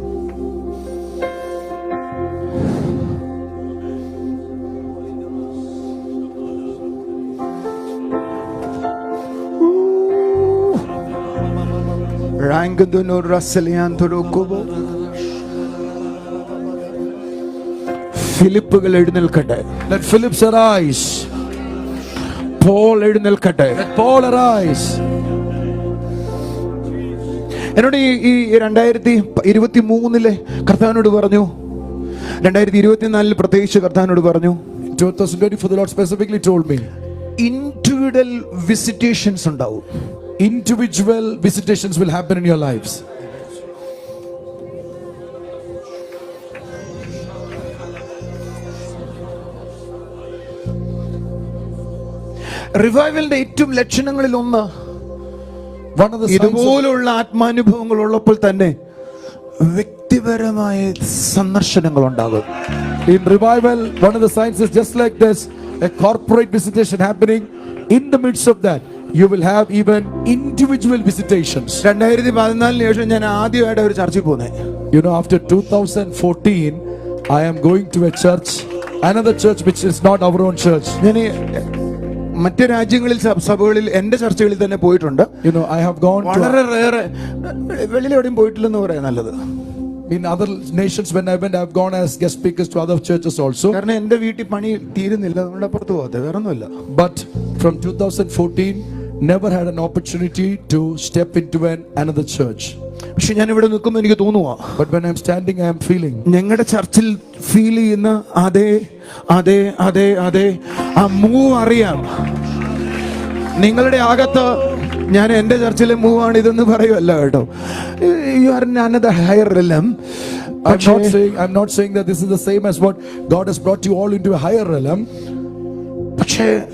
ഫിലിപ്പുകൾ എഴുന്നേൽക്കട്ടെ. Let Philips arise. പോൾ എഴുന്നേൽക്കട്ടെ. Let Paul arise. എന്നോട് ഈ 2023 കർത്താവിനോട് പറഞ്ഞു, 2024 പ്രത്യേകിച്ച് കർത്താവിനോട് പറഞ്ഞു, 2024 the Lord specifically told me, individual visitations ഉണ്ടാവും. individual visitations will happen in your lives. റിവൈവലിന്റെ ഏറ്റവും ലക്ഷണങ്ങളിൽ ഒന്ന് One of the signs of, ഇതുപോലുള്ള ആത്മാനുഭവങ്ങൾ ഉള്ളപ്പോൾ തന്നെ വ്യക്തിപരമായ സന്ദർശനങ്ങൾ ഉണ്ടാകും. in revival, one of the signs is just like this, a corporate visitation happening. In the midst of that, you will have even individual visitations. 2014 ശേഷം ഞാൻ ആദ്യമായിട്ട് ഒരു ചർച്ചിൽ പോകുന്നേ. You know, after 2014, I am going to a church, another church which is not our own church. ഞാൻ മറ്റു രാജ്യങ്ങളിൽ സഭകളിൽ എന്റെ ചർച്ചകളിൽ തന്നെ പോയിട്ടുണ്ട്. You know, I have gone to വളരെ റേറെ വെളിയിൽ എവിടെയും പോയിട്ടില്ലെന്ന് പറയാൻ നല്ലത്. in other nations. When I went, I have gone as guest speakers to other churches also. കാരണം എന്റെ വീട്ടിൽ പണി തീരുന്നില്ല, അതുകൊണ്ട് അപ്പുറത്ത് പോകാതെ വേറെ ഒന്നുമില്ല. But from 2014, never had an opportunity to step into another church. പക്ഷെ ഞാൻ ഇവിടെ നിൽക്കുമ്പോൾ എനിക്ക് തോന്നുവാ, But when I'm standing, I am feeling ഞങ്ങളുടെ ചർച്ചിൽ ഫീൽ ചെയ്യുന്ന അതേ ആ മൂവ് അറിയാം. നിങ്ങളുടെ അകത്ത് ഞാൻ എന്റെ ചർച്ചിലെ മൂവാണ് ഇതെന്ന് പറയുമല്ല കേട്ടോ. You are in another higher realm. I'm not saying that this is the same as what God has brought you all into a higher realm. പക്ഷേ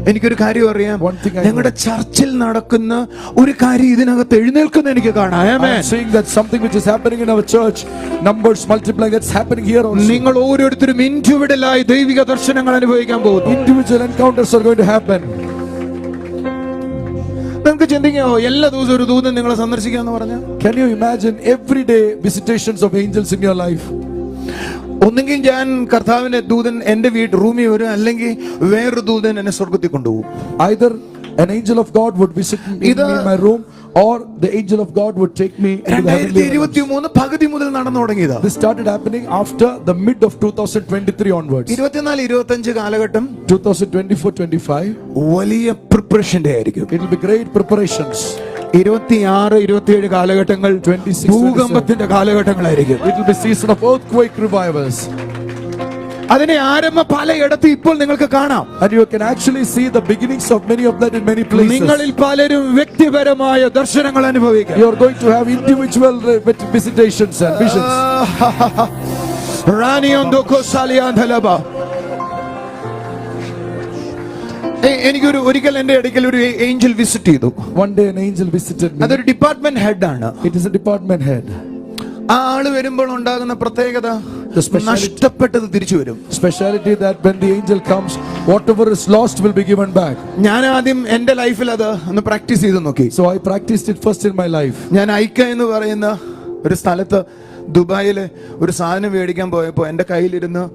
എനിക്കൊരു കാര്യം അറിയാം, One thing I ഞങ്ങളുടെ ചർച്ചിൽ നടക്കുന്ന ഒരു കാര്യം ഇതിനകത്ത് എഴുന്നേൽക്കുന്ന എനിക്ക് കാണാം. I'm saying that something which is happening in our church, numbers multiplying, that's happening here also. നിങ്ങൾ ഓരോരുത്തരും ഇൻഡിവിജ്വലായി ദൈവിക ദർശനങ്ങൾ അനുഭവിക്കാൻ പോകുന്നു. Individual encounters are going to happen. നിങ്ങൾക്ക് ചിന്തിക്കാമോ എല്ലാ ദിവസവും ഒരു ദൂതൻ നിങ്ങളെ സന്ദർശിക്കാന്ന് പറഞ്ഞ? Can you imagine everyday visitations of angels in your life? ഒന്നെങ്കിൽ ഞാൻ കർത്താവിന്റെ ദൂതൻ എന്റെ റൂമിൽ വരും, അല്ലെങ്കിൽ വേറൊരു ദൂതൻ എന്നെ സ്വർഗത്തിൽ കൊണ്ടുപോകും. Either an angel of God would visit me in my room, or the angel of God would take me into the heavenly realms. 2023 പകുതി മുതൽ നടന്നു തുടങ്ങിയതാ. This started happening after the mid of 2023 onwards. 24-25 കാലഘട്ടം 2024-25 വലിയ പ്രിപ്പറേഷന്റെ ആയിരിക്കും. it will be great preparations. 26-27 കാലഘട്ടങ്ങൾ 26-27 ഭൂകമ്പത്തിന്റെ കാലഘട്ടങ്ങളായിരിക്കും. it will be season of earthquake revivals. അതിനെ ആരംഭ പലയിടത്ത് ഇപ്പോൾ നിങ്ങൾക്ക് കാണാം. And you can actually see the beginnings of many of that in many places. നിങ്ങളിൽ പലരും വ്യക്തിപരമായ ദർശനങ്ങൾ അനുഭവിക്കും. You are going to have individual visitations and visions. ഒരിക്കൽ എന്റെ അടുക്കൽ ഒരു ഏഞ്ചൽ വിസിറ്റ് ചെയ്തു. One day an angel visited me. അതൊരു ഡിപ്പാർട്ട്മെന്റ് ഹെഡ് ആണ്. It is a department head. ആ ആള് വരുമ്പോൾ ഉണ്ടാകുന്ന പ്രത്യേകത, The speciality- നഷ്ടപ്പെട്ടത് തിരിച്ചു വരും. Speciality that when the angel comes, whatever is lost will be given back. ഞാൻ ആദ്യം എന്റെ ലൈഫിൽ അത് ഒന്ന് പ്രാക്ടീസ് ചെയ്ത് നോക്കി. So I practiced it first in my life. ഞാൻ ഐക്ക എന്ന് പറയുന്ന ഒരു സ്ഥലത്ത് ദുബായില് ഒരു സാധനം മേടിക്കാൻ പോയപ്പോ എന്റെ കയ്യിലിരുന്ന്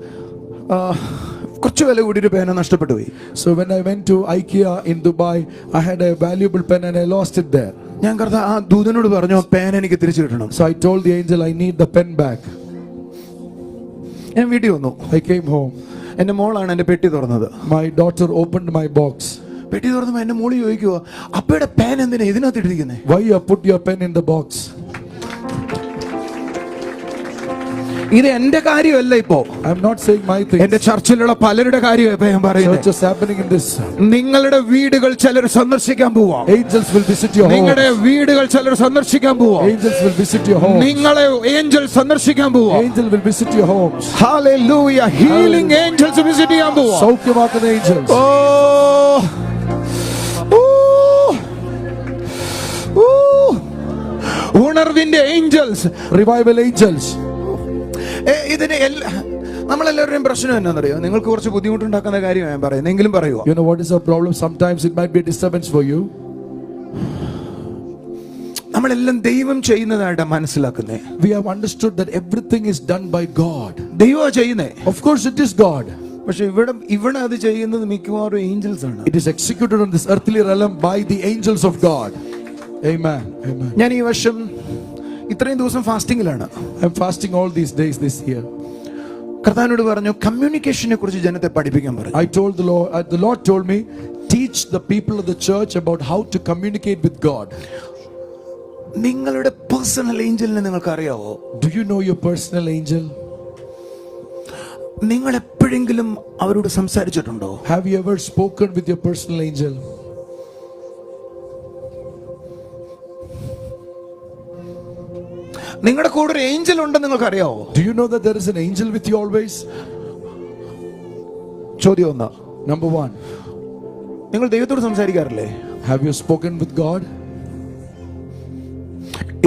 കുറച്ച് വില കൂടിയൊരു പേന നഷ്ടപ്പെട്ടു പോയി. So when I went to IKEA in Dubai, I had a valuable pen and I lost it there. ഞാൻ ആ ദൂതനോട് പറഞ്ഞു, പേന എനിക്ക് തിരിച്ചു കിട്ടണം. So I told the angel, I need the pen back. ഞാൻ വീട്ടിൽ വന്നു. I came home. എന്റെ മോളാണ് എന്റെ പെട്ടി തുറന്നത്. My daughter opened my box. പെട്ടി തുറന്നപ്പോ എന്റെ മോള് ചോദിക്കുവോ, അപ്പയുടെ പേൻ എന്തിനാ ഇതിനകത്ത് ഇട്ടിരിക്കുന്നേ? Why you have put your pen in the box? ഇത് എന്റെ കാര്യമല്ല. ഇപ്പോ I'm not saying my thing. എന്റെ ചർച്ചിലുള്ള പലരുടെ കാര്യം ഇപ്പൊ ഞാൻ പറയുന്നത്. Church is happening in this. നിങ്ങളുടെ വീടുകൾ ചിലർ സന്ദർശിക്കാൻ പോവാ. Angels will visit your home. നിങ്ങളുടെ വീടുകൾ ചിലർ സന്ദർശിക്കാൻ പോവാ. Angels will visit your home. നിങ്ങളെ ഏഞ്ചൽ സന്ദർശിക്കാൻ പോവാ. Angel will visit your homes. Hallelujah. Healing angels visit ചെയ്യാൻ പോവാ. സൗഖ്യമാക്കുന്ന angels. ഉണർവിന്റെ ഏഞ്ചൽസ്, Revival angels. ഇതിന് നമ്മളെല്ലാവരുടെയും പ്രശ്നം എന്നാണെന്നറിയോ? നിങ്ങൾക്ക് കുറച്ച് ബുദ്ധിമുട്ടുണ്ടാക്കുന്ന കാര്യം ഞാൻ പറയുന്നത്, എങ്കിലും പറയുക. You know what is our problem? Sometimes it might be a disturbance for you. നമ്മളെല്ലാം ദൈവം ചെയ്യുന്നതായിട്ട് മനസ്സിലാക്കുന്നേ. We have understood that everything is done by God. ദൈവം ചെയ്യുന്നേ. Of course it is God. പക്ഷെ ഇവിടെ അത് ചെയ്യുന്നത് മിക്കവാറും ഏഞ്ചൽസ് ആണ്. It is executed on this earthly realm by the angels of God. Amen. Amen. ഞാൻ ഈ വർഷം ഇത്രയും ദിവസം ഫാസ്റ്റിംഗിലാണ്. I'm fasting all these days this year. കർത്താവിനോട് പറഞ്ഞു, കമ്മ്യൂണിക്കേഷനെ കുറിച്ച് ജനത്തെ പഠിപ്പിക്കാൻ പറഞ്ഞു. I told the Lord told me, teach the people of the church about how to communicate with God. നിങ്ങളുടെ പേഴ്സണൽ ഏഞ്ചലിനെ നിങ്ങൾക്ക് അറിയാവോ? Do you know your personal angel? നിങ്ങൾ എപ്പോഴെങ്കിലും അവരോട് സംസാരിച്ചിട്ടുണ്ടോ? Have you ever spoken with your personal angel? നിങ്ങളുടെ കൂടെ ഒരു Angel ഉണ്ടെന്ന് നിങ്ങൾക്ക് അറിയാവോ? Do you know that there is an angel with you always? ചോദ്യം ഒന്ന്. Number one. നിങ്ങൾ ദൈവത്തോട് സംസാരിക്കാറില്ലേ? Have you spoken with God?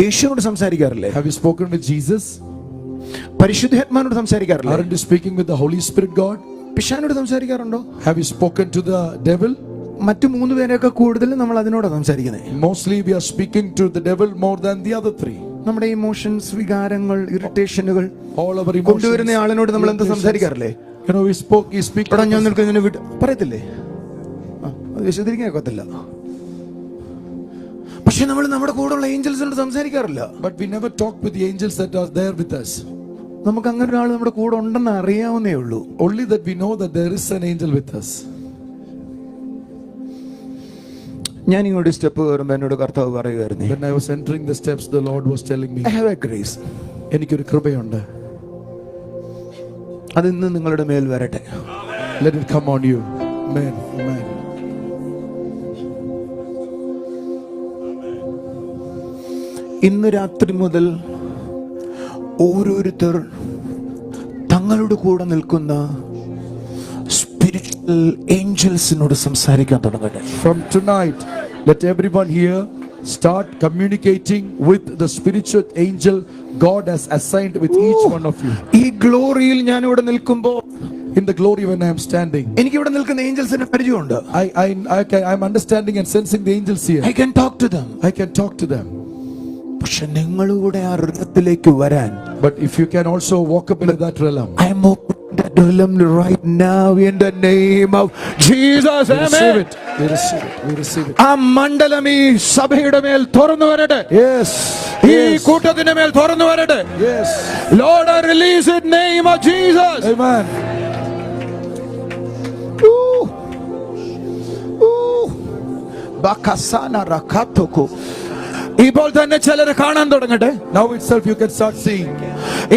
യേശുവിനോട് സംസാരിക്കാറില്ലേ? Have you spoken with Jesus? പരിശുദ്ധാത്മാവിനോട് സംസാരിക്കാറില്ലേ? Aren't you speaking with the Holy Spirit God? പിശാചിനോട് സംസാരിക്കാറുണ്ടോ? Have you spoken to the devil? മറ്റു 3 പേരെയൊക്കെ കൂടുതൽ നമ്മൾ അതിനോടാണ് സംസാരിക്കുന്നത്. Mostly we are speaking to the devil more than the other 3. നമ്മുടെ emotions, വികാരങ്ങൾ, ഇറിറ്റേഷനുകൾ All our കൊണ്ടുവരുന്ന emotions. ആളിനോട് നമ്മൾ എന്താ സംസാരിക്കാറില്ലേ? You know, he speak. എടാ ഞാൻ നിനക്ക് ഇതിനെ വിട്ട് പറയത്തില്ലേ? അത് വിശദീകരിക്കാൻ ഒക്കത്തില്ല. പക്ഷെ നമ്മൾ നമ്മുടെ കൂടെയുള്ള ഏഞ്ചൽസിനോട് സംസാരിക്കാറില്ല. But we never talk with the angels that are there with us. നമുക്ക് അങ്ങനെ ഒരാൾ നമ്മുടെ കൂടെ ഉണ്ടെന്ന് അറിയാവുന്നേ ഉള്ളൂ. Only that we know that there is an angel with us. ഞാൻ ഇങ്ങോട്ട് സ്റ്റെപ്പ് കയറുമ്പോൾ എന്നോട് കർത്താവ് പറയുമായിരുന്നു, When I was entering the steps, the Lord was telling me, I have a grace. എനിക്കൊരു കൃപയുണ്ട്. അത് ഇന്ന് നിങ്ങളുടെ മേൽ വരട്ടെ. Let it come on you. Amen. Amen. ഇന്ന് രാത്രി മുതൽ ഓരോരുത്തർ തങ്ങളുടെ കൂടെ നിൽക്കുന്ന സ്പിരിച്വൽ ഏഞ്ചൽസിനോട് സംസാരിക്കാൻ തുടങ്ങട്ടെ. From tonight, let everyone here start communicating with the spiritual angel God has assigned with each one of you. ഈ ഗ്ലോറിയിൽ ഞാൻ ഇവിടെ നിൽക്കുമ്പോൾ, In the glory when I am standing, എനിക്ക് ഇവിടെ നിൽക്കുന്ന ഏഞ്ചൽസിന് പരിചയമുണ്ട്. I'm understanding and sensing the angels here. I can talk to them. I can talk to them. പക്ഷെ നിങ്ങളുടെ ആ ഹൃദയത്തിലേക്ക് വരാൻ, But if you can also walk up into that realm, I am opening that realm right now in the name of Jesus. we receive Amen. it. We receive it. We receive it. ആ മണ്ഡലം ഈ സഭയുടെ മേൽ തുറന്നു വരട്ടെ. Yes. ഈ കൂട്ടത്തിന്റെ മേൽ തുറന്നു വരട്ടെ. Yes. Lord, I release it in the name of Jesus. Amen. Bakasana rakatoko. ഇപ്പോൾ തന്നെ ചിലരെ കാണാൻ തുടങ്ങട്ടെ. Now itself you can start seeing.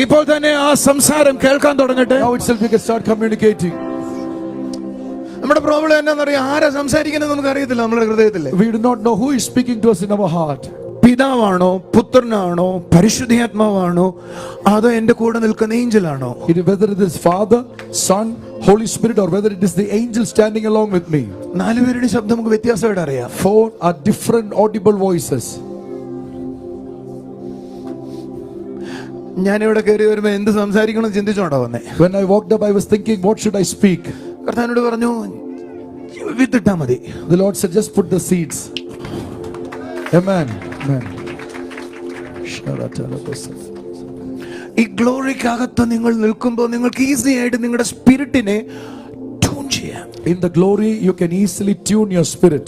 ഇപ്പോൾ തന്നെ ആ സംസാരം കേൾക്കാൻ തുടങ്ങട്ടെ. Now itself you can start communicating. നമ്മുടെ പ്രോബ്ലം എന്താണെന്നറിയാം, ആരാ സംസാരിക്കുന്നത് നമുക്ക് അറിയത്തില്ല. നമ്മുടെ ഹൃദയത്തില് We do not know who is speaking to us in our heart. പിതാവാണോ, പുത്രനാണോ, പരിശുദ്ധാത്മാവാണോ, അതോ എന്റെ കൂടെ നിൽക്കുന്ന ഏഞ്ചലാണോ? Whether it is Father, Son, Holy Spirit, or whether it is the angel standing along with me. 4 പേരുടെ ശബ്ദം നമുക്ക് വ്യത്യാസമായിട്ട് അറിയാം. 4 are different audible voices. ഞാൻ ഇവിടെ കയറി വരുമ്പോ എന്ത് സംസാരിക്കണം ചിന്തിച്ചോണ്ടാ വന്നേ. When I walked up, I was thinking, what should I speak? കർത്താവിനോട് പറഞ്ഞു, വിത്തിട്ടാ മതി. The Lord said, just put the seeds. Amen. Amen. ഈ ഗ്ലോറിക്കകത്ത് നിങ്ങൾ നിൽക്കുമ്പോൾ നിങ്ങൾക്ക് ഈസി ആയിട്ട് നിങ്ങളുടെ സ്പിരിറ്റിനെ ട്യൂൺ ചെയ്യാം. In the glory, you can easily tune your spirit.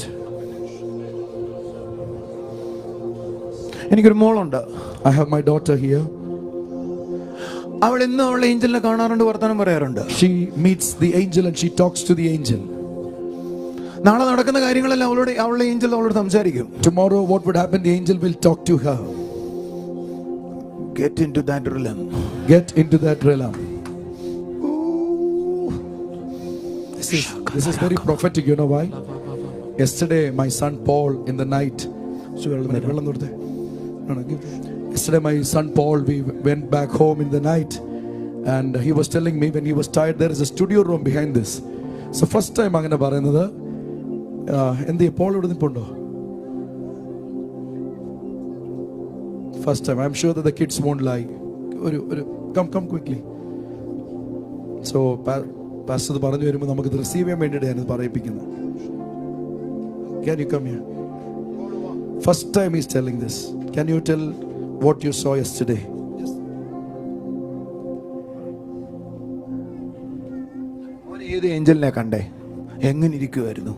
എനിക്കൊരു മോളുണ്ട്. I have my daughter here. അവൾ ഇന്ന് അവളുടെ ഏഞ്ചലിനെ കാണാറുണ്ട്, വർത്തമാനം പറയാറുണ്ട്. She meets the angel and she talks to the angel. നാളെ നടക്കുന്ന കാര്യങ്ങളെല്ലാം അവളുടെ ഏഞ്ചൽ അവളോട് സംസാരിക്കും. Tomorrow, what would happen? The angel will talk to her. Get into that realm. Get into that realm. This is very prophetic. You know why? Yesterday, my son Paul in the night. Yesterday, my son Paul, we went back home in the night, and he was telling me when he was tired, there is a studio room behind this. So first time I'm going to പറയുന്നത് എന്ത് Paul ഇവിടെ നിൽപ്പുണ്ടോ? First time. I'm sure that the kids won't lie. Come quickly. So pastor പറഞ്ഞു വരുമ്പോൾ നമുക്ക് ഇത് receive ചെയ്യാൻ വേണ്ടിയിട്ടാണ് ഇത് പറയിപ്പിക്കുന്നത്. Can you come here? First time he's telling this. Can you tell what you saw yesterday? ഏത് ഏഞ്ചലിനെ കണ്ടേ? എങ്ങനെ ഇരിക്കുമായിരുന്നു?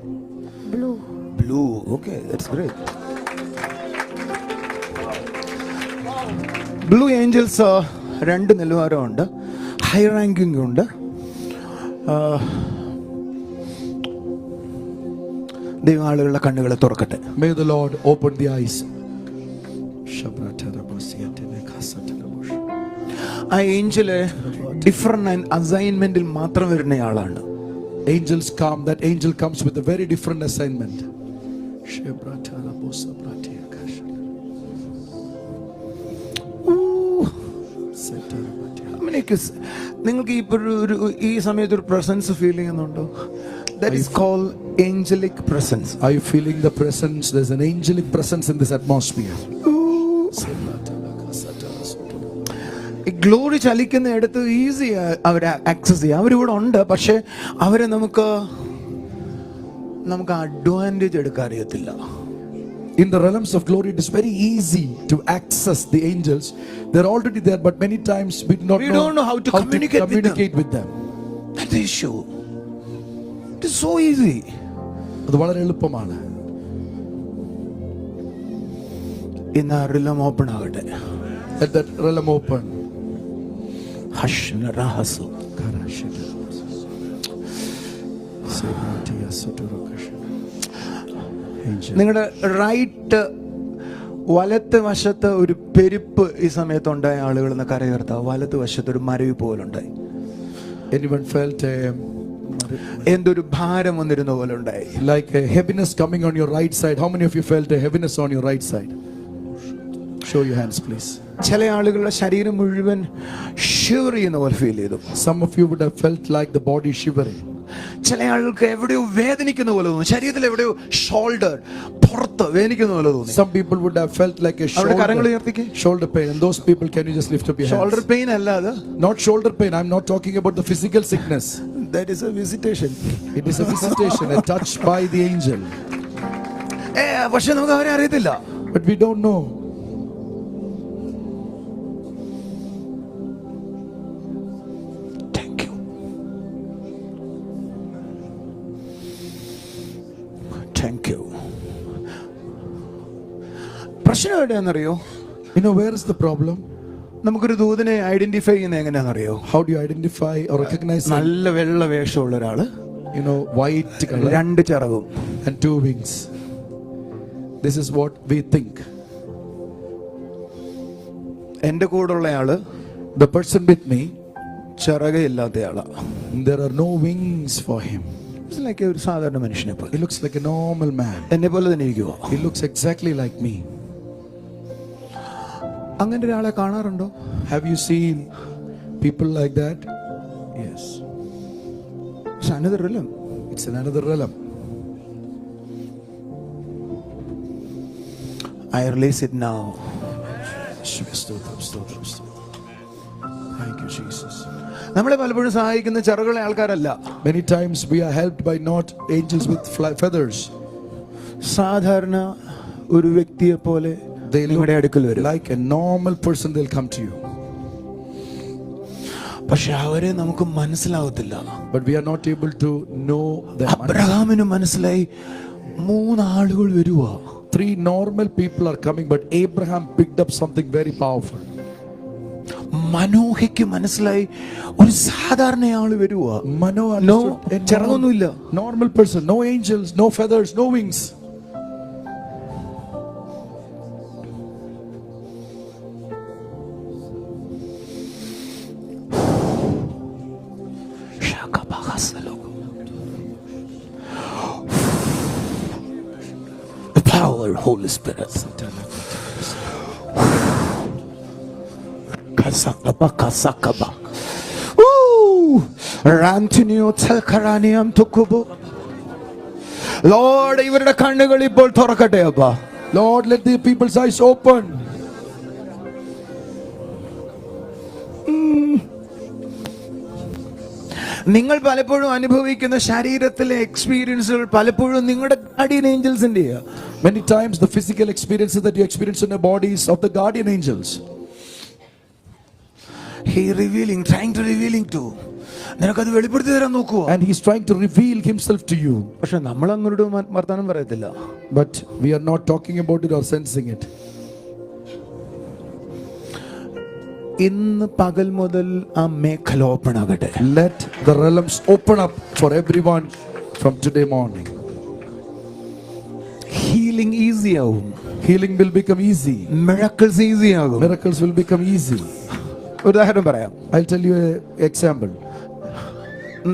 Blue. Okay, that's great. Blue angels 2 നിലവാരമുണ്ട്. ഹൈ റാങ്കിങ് ഉണ്ട്. ദൈവം ആളുകളുടെ കണ്ണുകളെ തുറക്കട്ടെ. May the Lord open the eyes. ആ ഏഞ്ചല് ഡിഫറെന്റ് അസൈൻമെന്റിൽ മാത്രം വരുന്നയാളാണ്. Angels come. That angel comes with a very different assignment. നിങ്ങൾക്ക് ഈ സമയത്ത് ഒരു പ്രസൻസ് ഫീൽ ചെയ്യുന്നുണ്ടോ? That is called angelic presence. Are you feeling the presence? There's an angelic presence in this atmosphere. ഈ glory ചലിക്കുന്ന ഇടത്ത് easy അവരെ access ചെയ്യാം. അവരിവിടെ ഉണ്ട്, പക്ഷെ അവരെ നമുക്ക് അഡ്വാൻറ്റേജ് എടുക്കാൻ അറിയത്തില്ല. In the realms of glory, it is very easy to access the angels. They're already there, but many times we don't know how to communicate with them. That's the issue. It is so easy. അത് വളരെ എളുപ്പമാണ്. ഇന്ന് റിലം open ആകട്ടെ. Let that realm open. നിങ്ങളുടെ right വലത്ത് വശത്ത് ഒരു പെരുപ്പ് ഈ സമയത്തുണ്ടായ ആളുകൾ എന്ന് കരകർത്താവ് വലത്ത് വശത്ത് ഒരു മരവി പോലുണ്ടായി. Anyone felt എന്തൊരു ഭാരം വന്നിരുന്ന പോലെ ഉണ്ടായി. like a heaviness coming on your right side? How many of you felt a heaviness on your right side? Show your hands, please. ചില ആളുകളുടെ ശരീരം മുഴുവൻ ഷിവർ ചെയ്യുന്ന പോലെ ഫീൽ ചെയ്തു. Some of you would have felt like the body shivering. ചില ആളുകൾക്ക് എവിടെയോ വേദനിക്കുന്ന പോലെ തോന്നി. ശരീരത്തിൽ എവിടെയോ ഷോൾഡർ പുറത്ത് വേദനിക്കുന്ന പോലെ തോന്നി. Some people would have felt like a shoulder pain. And those people, can you just lift up your hands? Shoulder pain അല്ല അത്. Not shoulder pain. I'm not talking about the physical sickness. That is a visitation. It is a visitation, a touch by the angel. പക്ഷെ നമുക്ക് അവരെ അറിയത്തില്ല. But we don't know. Thank you. പ്രശ്നം എവിടെയാണെന്നറിയോ? You know where is the problem? നമുക്കൊരു ദൂതനെ identify ചെയ്യുന്നത് എങ്ങനെയാണെന്നറിയോ? How do you identify or recognize? നല്ല വെള്ള വേഷമുള്ള ഒരാള്, you know, white color, രണ്ട് ചിറകും and 2 wings. This is what we think. എന്റെ കൂടെയുള്ള ആള്, the person with me, ചിറകില്ലാത്തയാളാ. There are no wings for him. It's like ഒരു സാധാരണ മനുഷ്യനെ പോലെ. He looks like a normal man. എന്നെ പോലെ തന്നെ ഇരിക്കുവോ? He looks exactly like me. അങ്ങനെ ഒരാളെ കാണാറുണ്ടോ? Have you seen people like that? Yes. It's another realm. It's another realm. I release it now. Thank you, Jesus. നമ്മളെ പലപ്പോഴും സഹായിക്കുന്ന ചെറുകളെ ആൾക്കാരല്ല. Many times we are helped by not angels with feathers. സാധാരണ ഒരു വ്യക്തിയെ പോലെ നിങ്ങളുടെ അടുക്കൽ വരും. Like a normal person, they'll come to you. പക്ഷെ അവരെ നമുക്ക് മനസ്സിലാവത്തില്ല. But we are not able to know them. അബ്രഹാമിന് മനസ്സിലായി 3 ആളുകൾ വരുവാ. 3 normal people are coming, but Abraham picked up something very powerful. മനോഹയ്ക്ക് മനസ്സിലായി ഒരു സാധാരണ ആള് വരുവാ. No, ചിറകൊന്നുമില്ല. Normal person, no angels, no feathers, no wings. The power of Holy Spirit. Kasakaba. Rantinio Telkaraniam Tukubu. Lord, ഇവരുടെ കണ്ണുകൾ ഇപ്പോൾ തുറക്കട്ടെ അപ്പാ. Lord, let the people's eyes open. നിങ്ങൾ പലപ്പോഴും അനുഭവിക്കുന്ന ശരീരത്തിലെ എക്സ്പീരിയൻസുകൾ പലപ്പോഴും നിങ്ങളുടെ guardian ഏഞ്ചൽസിന്റെ. Many times the physical experiences that you experience in your bodies of the guardian angels. He trying to revealing to. നിനക്കത് വെളിപ്പെടുത്തി തരാൻ നോക്കുക. And he's trying to reveal himself to you. പക്ഷെ നമ്മൾ അങ്ങോട്ട് വർത്താനം പറയത്തില്ല. But we are not talking about it or sensing it. ഇന്ന് പകൽ മുതൽ ആ മേഖല ഓപ്പൺ ആകട്ടെ. Let the realms open up for everyone from today morning. Healing easy ആവും. Healing will become easy. Miracles easy ആകും. Miracles will become easy. ഉദാഹരണം പറയാം. I'll tell you an example.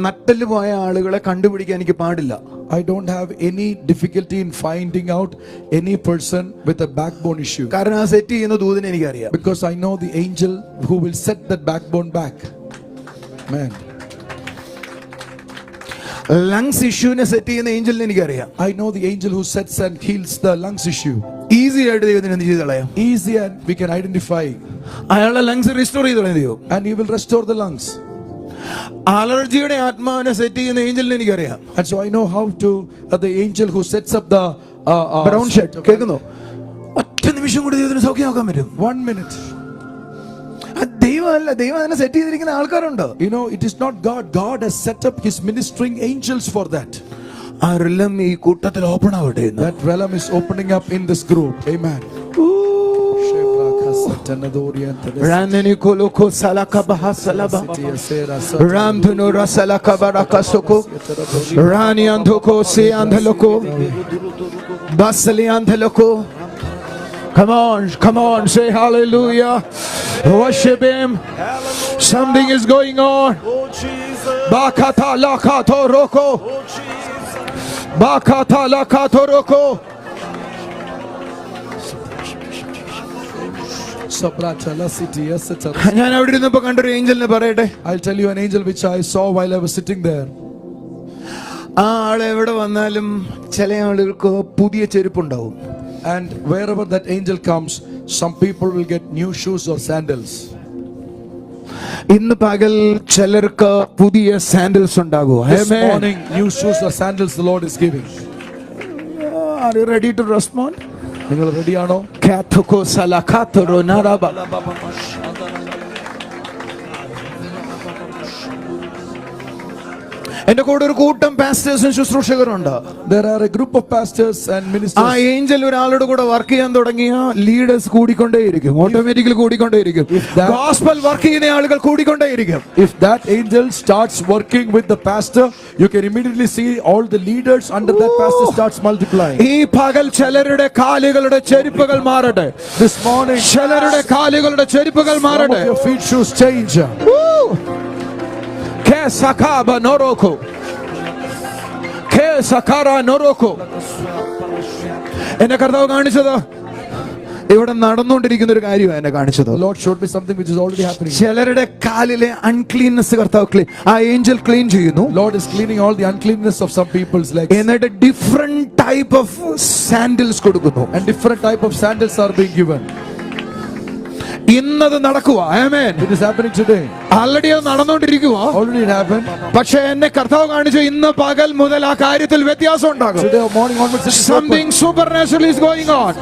നട്ടല് പോയ ആളുകളെ കണ്ടുപിടിക്കാൻ എനിക്ക് പാടില്ല. I don't have any difficulty in finding out any person with a backbone issue. കാരണം ആ സെറ്റ് ചെയ്യുന്ന ദൂതനെ എനിക്കറിയാം. Because I know the angel who will set that backbone back. Man. Lungs ഇഷ്യൂവിനെ സെറ്റ് ചെയ്യുന്ന ഏഞ്ചലിനെ എനിക്കറിയാം. I know the angel who sets and heals the lungs issue. Easy ആയിട്ട് ദൈവത്തിന് എന്ത് ചെയ്ത് കളയാം? Easy, and we can identify. അയാളുടെ ലങ്സ് റിസ്റ്റോർ ചെയ്ത് കളയാം ദൈവം. And he will restore the lungs. അലർജിയുടെ ആത്മാവിനെ സെറ്റ് ചെയ്യുന്ന ഏഞ്ചലിനെ എനിക്കറിയാം. And so I know how to the angel who sets up the brown shirt കേൾക്കുന്നു. ഒറ്റ നിമിഷം കൂടി ദൈവത്തിന് സൗഖ്യമാക്കാൻ പറ്റും. 1 minute. ദൈവമല്ല, ദൈവം അതിനെ സെറ്റ് ചെയ്തിരിക്കുന്ന ആൾക്കാരുണ്ട്. You know, it is not God. God has set up his ministering angels for that. ആ റിലം ഈ കൂട്ടത്തിൽ ഓപ്പൺ ആവട്ടെ. That realm is opening up in this group. Amen. Raneni koloko salaka bahasalaba Ramdunu rasalaka barakasoko Rani andhoko se andhaloko Basali andhaloko. Come on, say hallelujah. Worship him. Something is going on. Bakata lakato roko Bakata lakato roko. ഞാൻ അവിടെ ഇരുന്നപ്പോ കണ്ടൊരു ഏഞ്ചലിനെ പറയട്ടെ. I'll tell you an angel which I saw while I was sitting there. ആ ആള് എവിടെ വന്നാലും ചില ആളുകൾക്ക് പുതിയ ചെരുപ്പുണ്ടാവും. And wherever that angel comes, some people will get new shoes or sandals. ഇന്ന് പകൽ ചിലർക്ക് പുതിയ സാൻഡൽസ് ഉണ്ടാകും. This morning, new shoes or sandals the Lord is giving. Are you ready to respond? നിങ്ങൾ റെഡിയാണോ? കാഥുകോ സലഖാതറോ നരബ. എന്റെ കൂടെ ഒരു കൂട്ടം പാസ്റ്റേഴ്സും ശുശ്രൂഷകരുണ്ട്. There are a group of pastors and ministers. ആ ഏഞ്ചൽ ഒരാളുടെ കൂടെ വർക്ക് ചെയ്യാൻ തുടങ്ങിയ ലീഡേഴ്സ് കൂടിക്കൊണ്ടേയിരിക്കും, ഓട്ടോമാറ്റിക്കലി കൂടിക്കൊണ്ടേയിരിക്കും. ഗോസ്പൽ വർക്ക് ചെയ്യുന്ന ആളുകൾ കൂടിക്കൊണ്ടേയിരിക്കും. If that angel starts working with the pastor, you can immediately see all the leaders under that pastor starts multiplying. ഈ പകൽ ചിലരുടെ കാലുകളുടെ ചെരുപ്പുകൾ മാറട്ടെ. This morning, ചിലരുടെ കാലുകളുടെ ചെരുപ്പുകൾ മാറട്ടെ. your feet shoes change. Ke sakaba noroko. Ke sakara noroko. എന്നെ കർത്താവ് കാണിച്ചത് ഇവിടെ നടന്നുകൊണ്ടിരിക്കുന്ന ഒരു കാര്യമാണ് എന്നെ കാണിച്ചത്. The Lord showed me something which is already happening. ചിലരുടെ കാലിലെ അൺക്ലീൻനെസ് കർത്താവ് ആ ഏഞ്ചൽ ക്ലീൻ ചെയ്യുന്നു. Lord is cleaning all the uncleanness of some people's legs. എന്നിട്ട് ഡിഫറെന്റ് ടൈപ്പ് ഓഫ് സാൻഡൽസ് കൊടുക്കുന്നു. And different type of sandals are being given. ഇന്നത് നടക്കുക. ആമേൻ. It is happening today. Already അത് നടന്നുകൊണ്ടിരിക്കുക. Already it happened. പക്ഷേ എന്നെ കർത്താവ് കാണിച്ചു ഇന്ന് പകൽ മുതൽ ആ കാര്യത്തിൽ വ്യത്യാസം ഉണ്ടാകും. Today morning onwards it is something supernatural is going on.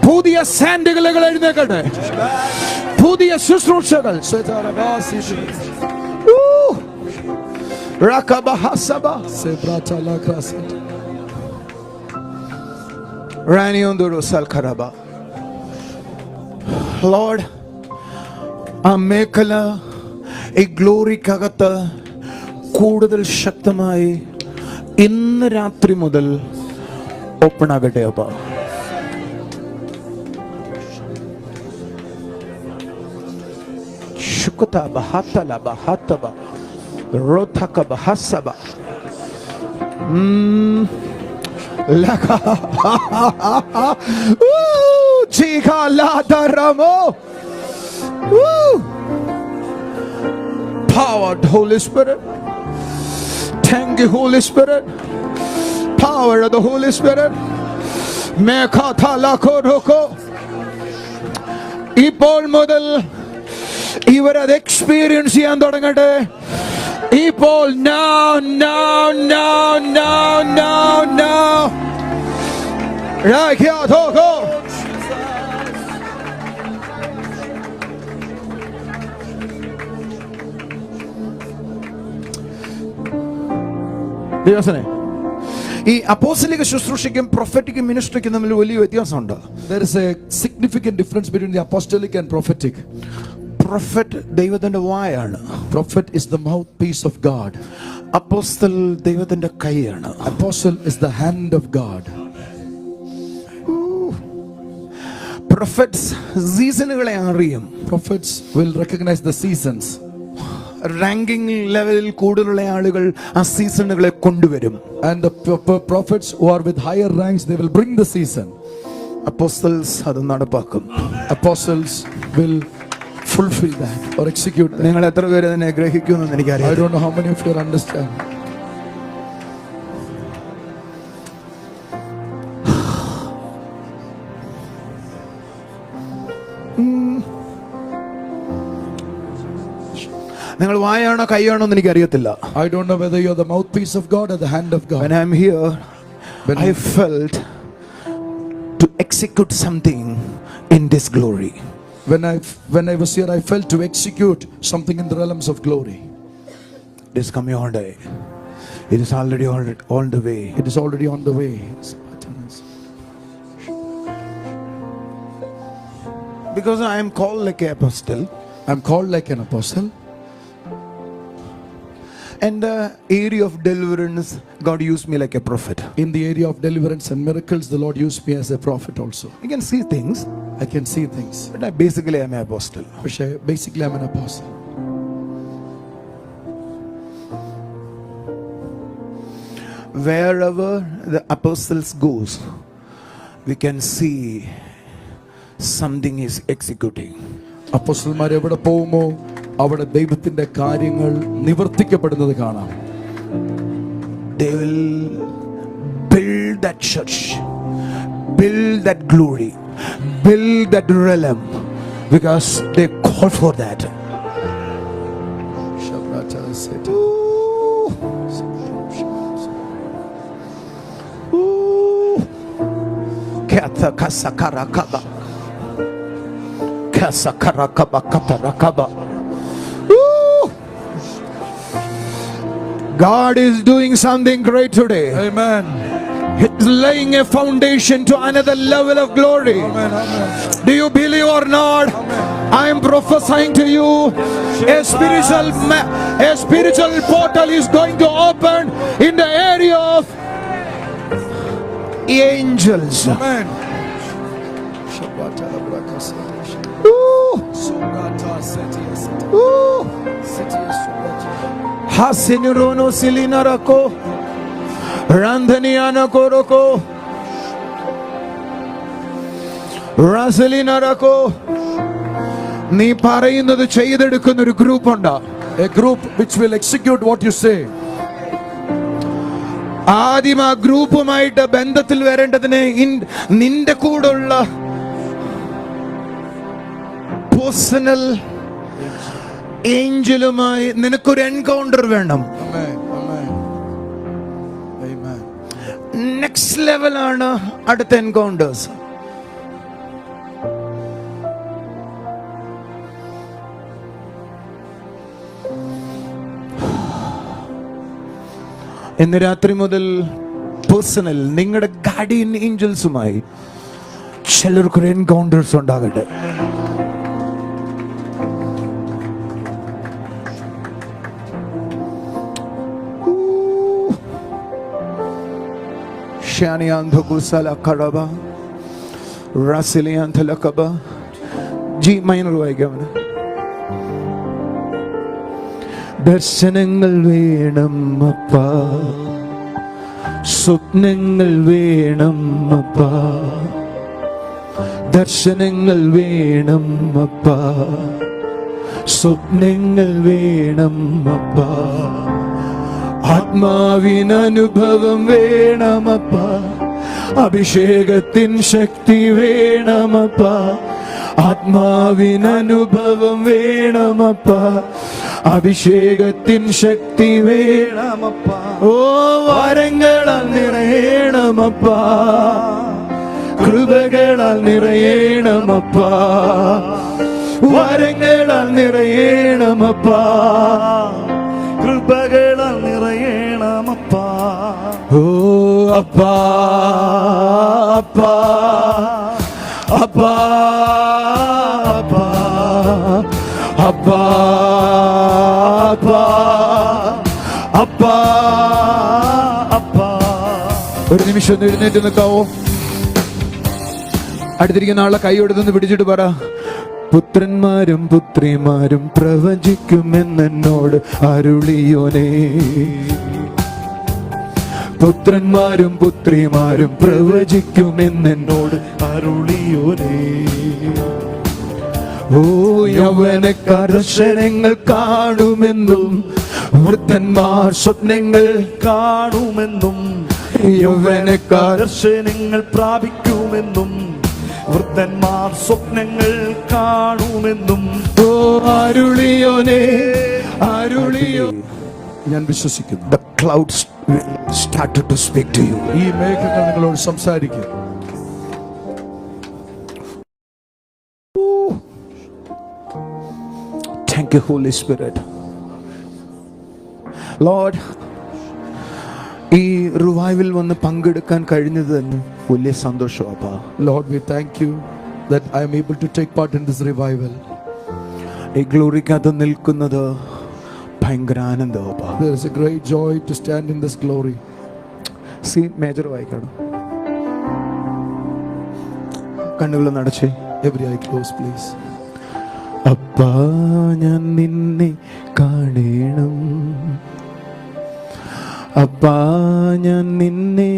പുതിയ സാൻഡലുകൾ എഴുന്നേക്കട്ടെ. പുതിയ ശുശ്രൂഷകൾ. റകബഹസബ Sebrata la krasa. റാനിയോന്ദുരു സൽഖറബ. ലോർഡ്, ആ മേഖല ഈ ഗ്ലോറിക്കകത്ത് കൂടുതൽ ശക്തമായി ഇന്ന് രാത്രി മുതൽ ഓപ്പൺ ആകട്ടെ. അപ്പ ശുക്ത ബഹതല ബഹതബ റോതക ബഹസബ ലക ചിക ലാദറമോ. Powered Holy Spirit. Thank you, Holy Spirit. Power of the Holy Spirit. Mekatha lakoroko. ഇപ്പോൾ മുതൽ ഇവരത് എക്സ്പീരിയൻസ് ചെയ്യാൻ തുടങ്ങട്ടെ. ഇപ്പോൾ now right here go. ദിവസനെ ഈ അപ്പോസ്തലിക ശുശ്രൂഷയ്ക്കും പ്രൊഫറ്റിക് മിനിസ്ട്രിക്കും തമ്മിൽ വലിയ വ്യത്യാസമുണ്ട്. There is a significant difference between the apostolic and prophetic. Prophet ദൈവത്തിന്റെ വായാണ്. Prophet is the mouthpiece of God. അപ്പോസ്തൽ ദൈവത്തിന്റെ കൈയാണ്. Apostle is the hand of God. Prophets സീസണുകളെ അറിയും. Prophets will recognize the seasons. Ranking ലെവലിൽ കൂടുതലുള്ള ആളുകൾ ആ സീസണുകളെ കൊണ്ടുവരും. And the prophets who are with higher ranks, they will bring the season. അപ്പോസ്തൽസ് അത് നടപ്പാക്കും. Apostles will fulfill that or execute that. നിങ്ങൾ എത്ര പേര് അതിനെ ഗ്രഹിക്കുമെന്ന് I എനിക്കറിയാം. don't know how many of you understand. നിങ്ങൾ വായാണോ കൈയാണോ എന്ന് എനിക്കറിയത്തില്ല. I don't know whether you're the mouthpiece of God or the hand of God. When I'm here, When I felt to execute something in this glory. When I was here, I felt to execute something in the realms of glory. It is coming all day. It is already on the way. It is already on the way. Because I am called like an apostle. I'm called like an apostle. In the area of deliverance, God used me like a prophet. In the area of deliverance and miracles, the Lord used me as a prophet also. You can see things, I can see things. but I basically am an apostle. Basically, I'm an apostle. Wherever the apostles goes, we can see something is executing. അപ്പോസ്തലന്മാർ എവിടെ പോകുമോ അവിടെ ദൈവത്തിന്റെ കാര്യങ്ങൾ നിവർത്തിക്കപ്പെടുന്നത് കാണാം. They will build that church, build that glory, build that realm, because they call for that. God is doing something great today. Amen. He's laying a foundation to another level of glory. Amen. Amen. Do you believe or not? I am prophesying to you, a spiritual portal is going to open in the area of angels. Amen. Ooh. Ooh. Hasinirono silinarako Randhaniana koroko Rasilinarako. നീ പറയുന്നത് ചെയ്തെടുക്കുന്ന ഒരു group ഉണ്ട്. A group which will execute what you say. ആദ്യം ആ ഗ്രൂപ്പുമായിട്ട് ബന്ധത്തിൽ വരേണ്ടതിന് നിന്റെ കൂടെയുള്ള പേഴ്സണൽ ഏഞ്ചലുമായി നിനക്കൊരു എൻകൗണ്ടർ വേണം. Amen. Amen. Amen. നെക്സ്റ്റ് ലെവലാണ് അടുത്ത എൻകൗണ്ടേഴ്സ്. ഇന്ന് രാത്രി മുതൽ പേഴ്സണൽ നിങ്ങളുടെ ഗാർഡിയൻ ഏഞ്ചൽസുമായി ചിലർക്കൊരു എൻകൗണ്ടേഴ്സ് ഉണ്ടാകട്ടെ. ജി മൈനർ വായിക്കാമോ? ദർശനങ്ങൾ വേണം അപ്പാ, സ്വപ്നങ്ങൾ വേണം അപ്പാ, ദർശനങ്ങൾ വേണം അപ്പാ, സ്വപ്നങ്ങൾ വേണം അപ്പാ, ആത്മാവിനനുഭവം വേണമപ്പാ, അഭിഷേകത്തിൻ ശക്തി വേണമപ്പാ, ആത്മാവിനനുഭവം വേണമപ്പാ, അഭിഷേകത്തിൻ ശക്തി വേണമപ്പാ. ഓ വരങ്ങളാൽ നിറയണമപ്പാ, കൃപകളാൽ നിറയണമപ്പാ, വരങ്ങളാൽ നിറയണമപ്പാ, കൃപകളാൽ നിറയണമപ്പാ. ഓ അപ്പാ അപ്പാ അപ്പാ അപ്പാ അപ്പാ അപ്പാ അപ്പാ. ഒരു നിമിഷം ഒന്ന് എഴുന്നേറ്റ് നിൽക്കാവോ? അടുത്തിരിക്കുന്ന ആളെ കൈയോടുന്ന് പിടിച്ചിട്ട് പറ, പുത്രന്മാരും പുത്രിമാരും പ്രവചിക്കുമെന്നോട് അരുളിയോനേ. പുത്രന്മാരും പുത്രിമാരും പ്രവചിക്കുമെന്നോട് അരുളിയോനേ. ഓ യൗവനക്കാർ ദർശനങ്ങൾ കാണുമെന്നും വൃദ്ധന്മാർ സ്വപ്നങ്ങൾ കാണുമെന്നും യൗവനക്കാർ ദർശനങ്ങൾ പ്രാപിക്കുമെന്നും വൃദ്ധന്മാർ സ്വപ്നങ്ങൾ കാണുമെന്നും ഓ അരുളിയോനെ അരുളിയോ. ഞാൻ വിശ്വസിക്കുന്നു The clouds started to speak to you. ഈ മേഘങ്ങൾ നിങ്ങളോട് സംസാരിക്കും. Thank you, Holy Spirit. Lord, ഈ റിവൈവൽ വന്ന് പങ്കെടുക്കാൻ കഴിഞ്ഞത് തന്നെ വലിയ സന്തോഷമാ. Lord, we thank you that I am able to take part in this revival. ഈ ഗ്ലോറിക്കകത്ത് നിൽക്കുന്നത് ഭയങ്കര ആനന്ദമാ. There is a great joy to stand in this glory. C major വായിക്കണം. കണ്ണുകൾ നടച്ചേ. Every eye closed, please. അപ്പാ ഞാൻ നിന്നെ കാണണം, അപ്പാ ഞാൻ നിന്നെ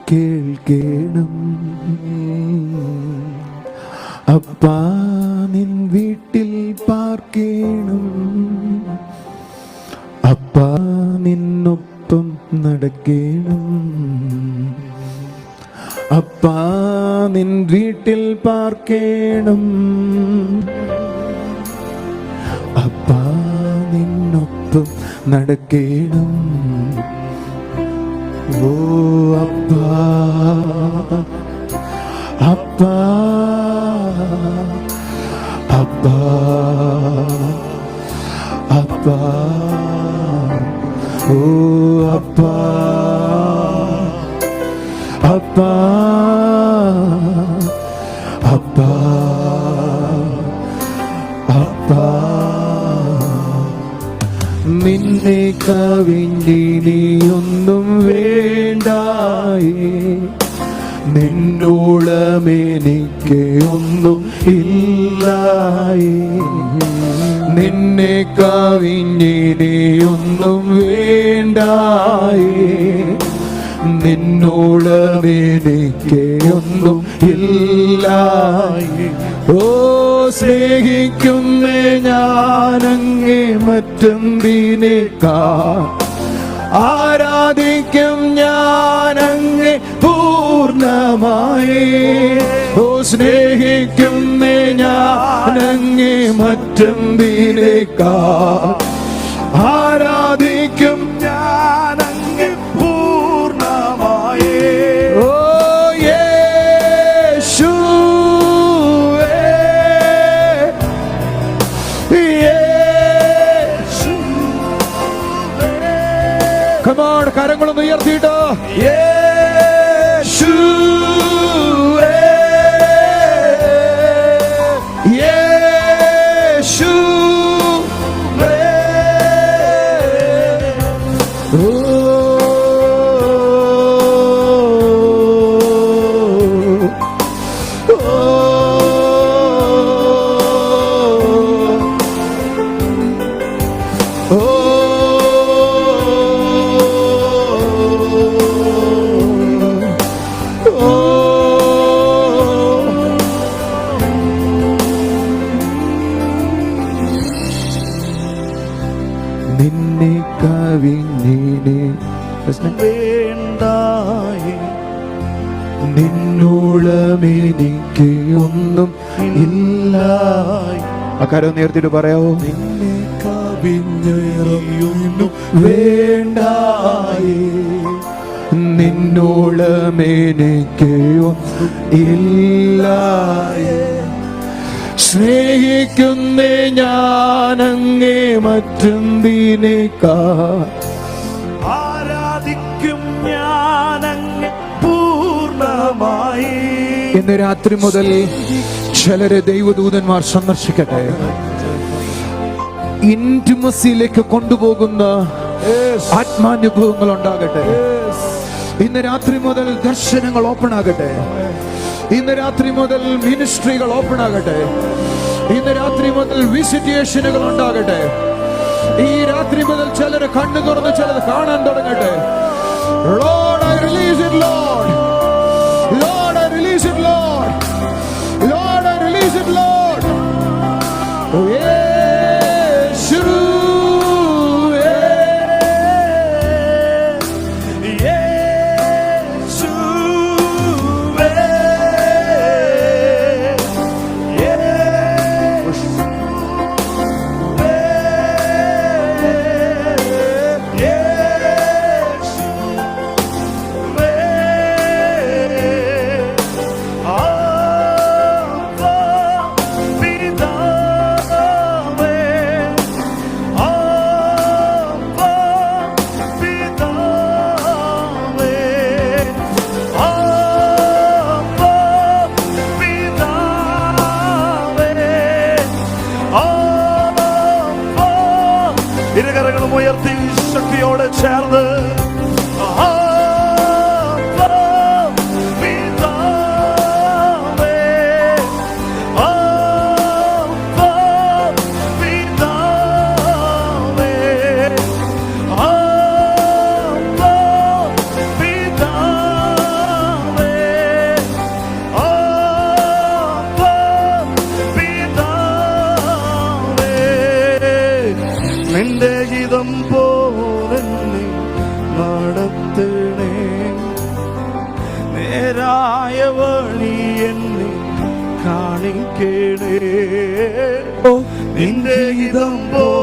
കേൾക്കണം, അപ്പാ നിൻ വീട്ടിൽ പാർക്കണം, അപ്പാ നിന്നൊപ്പം നടക്കണം, അപ്പാ നിൻ വീട്ടിൽ പാർക്കണം, അപ്പാ നിന്നൊപ്പം നടക്കണം. ഓ അപ്പാ അപ്പാ അപ്പാ അപ്പാ ഓ അപ്പാ അപ്പാ അപ്പാ അപ്പാ നിന്നെ കവിഞ്ഞിനിയൊന്നും വേണ്ടായേ, നിന്നോളമെനിക്ക് ഒന്നും ഇല്ലായേ, നിന്നെ കവിഞ്ഞിനിയൊന്നും വേണ്ടായേ, നിന്നോളമെനിക്ക് ഒന്നും ഇല്ലായേ. ഓ സ്നേഹിക്കുന്നേ ഞാനങ്ങേ മറ്റെന്തിനേക്കാൾ, ആരാധിക്കും ഞാനങ്ങേ പൂർണ്ണമായി. ഓ സ്നേഹിക്കുന്നേ ഞാനങ്ങേ മറ്റെന്തിനേക്കാൾ, ആരാധിക്കും ഞാനങ്ങ് പൂർണ്ണമായി. ഓ യേശു കരങ്ങളൊന്ന് ഉയർത്തിയിട്ട് യേശുവേ യേശുവേ. ഓ നിന്നെ കവിഞ്ഞിനെ വേണ്ടായി, നിന്നോളമെനിക്ക് ഒന്നും ഇല്ലായി. ആ കരം നേർത്തിട്ട് പറയാവോ? നിന്നെ കവിഞ്ഞൊന്നും വേണ്ടായി, നിന്നോളമെനിക്ക് ഒന്നും ഇല്ലായി. സ്നേഹിക്കുന്നേ ഞാനങ്ങേ മറ്റെന്തിനേക്കാൾ, ആരാധിക്കും ഞാനങ്ങ് പൂർണ്ണമായി. ഇന്ന് രാത്രി മുതൽ ചിലരെ ദൈവദൂതന്മാർ സന്ദർശിക്കട്ടെ. ഇന്റിമസിയിലേക്ക് കൊണ്ടുപോകുന്ന ആത്മാനുഭവങ്ങൾ ഉണ്ടാകട്ടെ. ഇന്ന് രാത്രി മുതൽ ദർശനങ്ങൾ ഓപ്പൺ ആകട്ടെ. ഇന്ന് രാത്രി മുതൽ മിനിസ്ട്രികൾ ഓപ്പൺ ആകട്ടെ. ഇന്ന് രാത്രി മുതൽ വിസിറ്റേഷനുകൾ ഉണ്ടാകട്ടെ. ഈ രാത്രി മുതൽ ചിലർ കണ്ണു തുറന്ന് ചിലർ കാണാൻ തുടങ്ങട്ടെ. Lord, I release it, Lord. Lord, I release it, Lord. Lord, I release it, Lord. കരങ്ങളോട് ചേർന്ന് നിന്റെ ഗീതം പോലെ നടത്തണേ, നേരായ വഴി എന്നെ കാണിക്കണേ. നിന്റെ ഗീതം പോലെ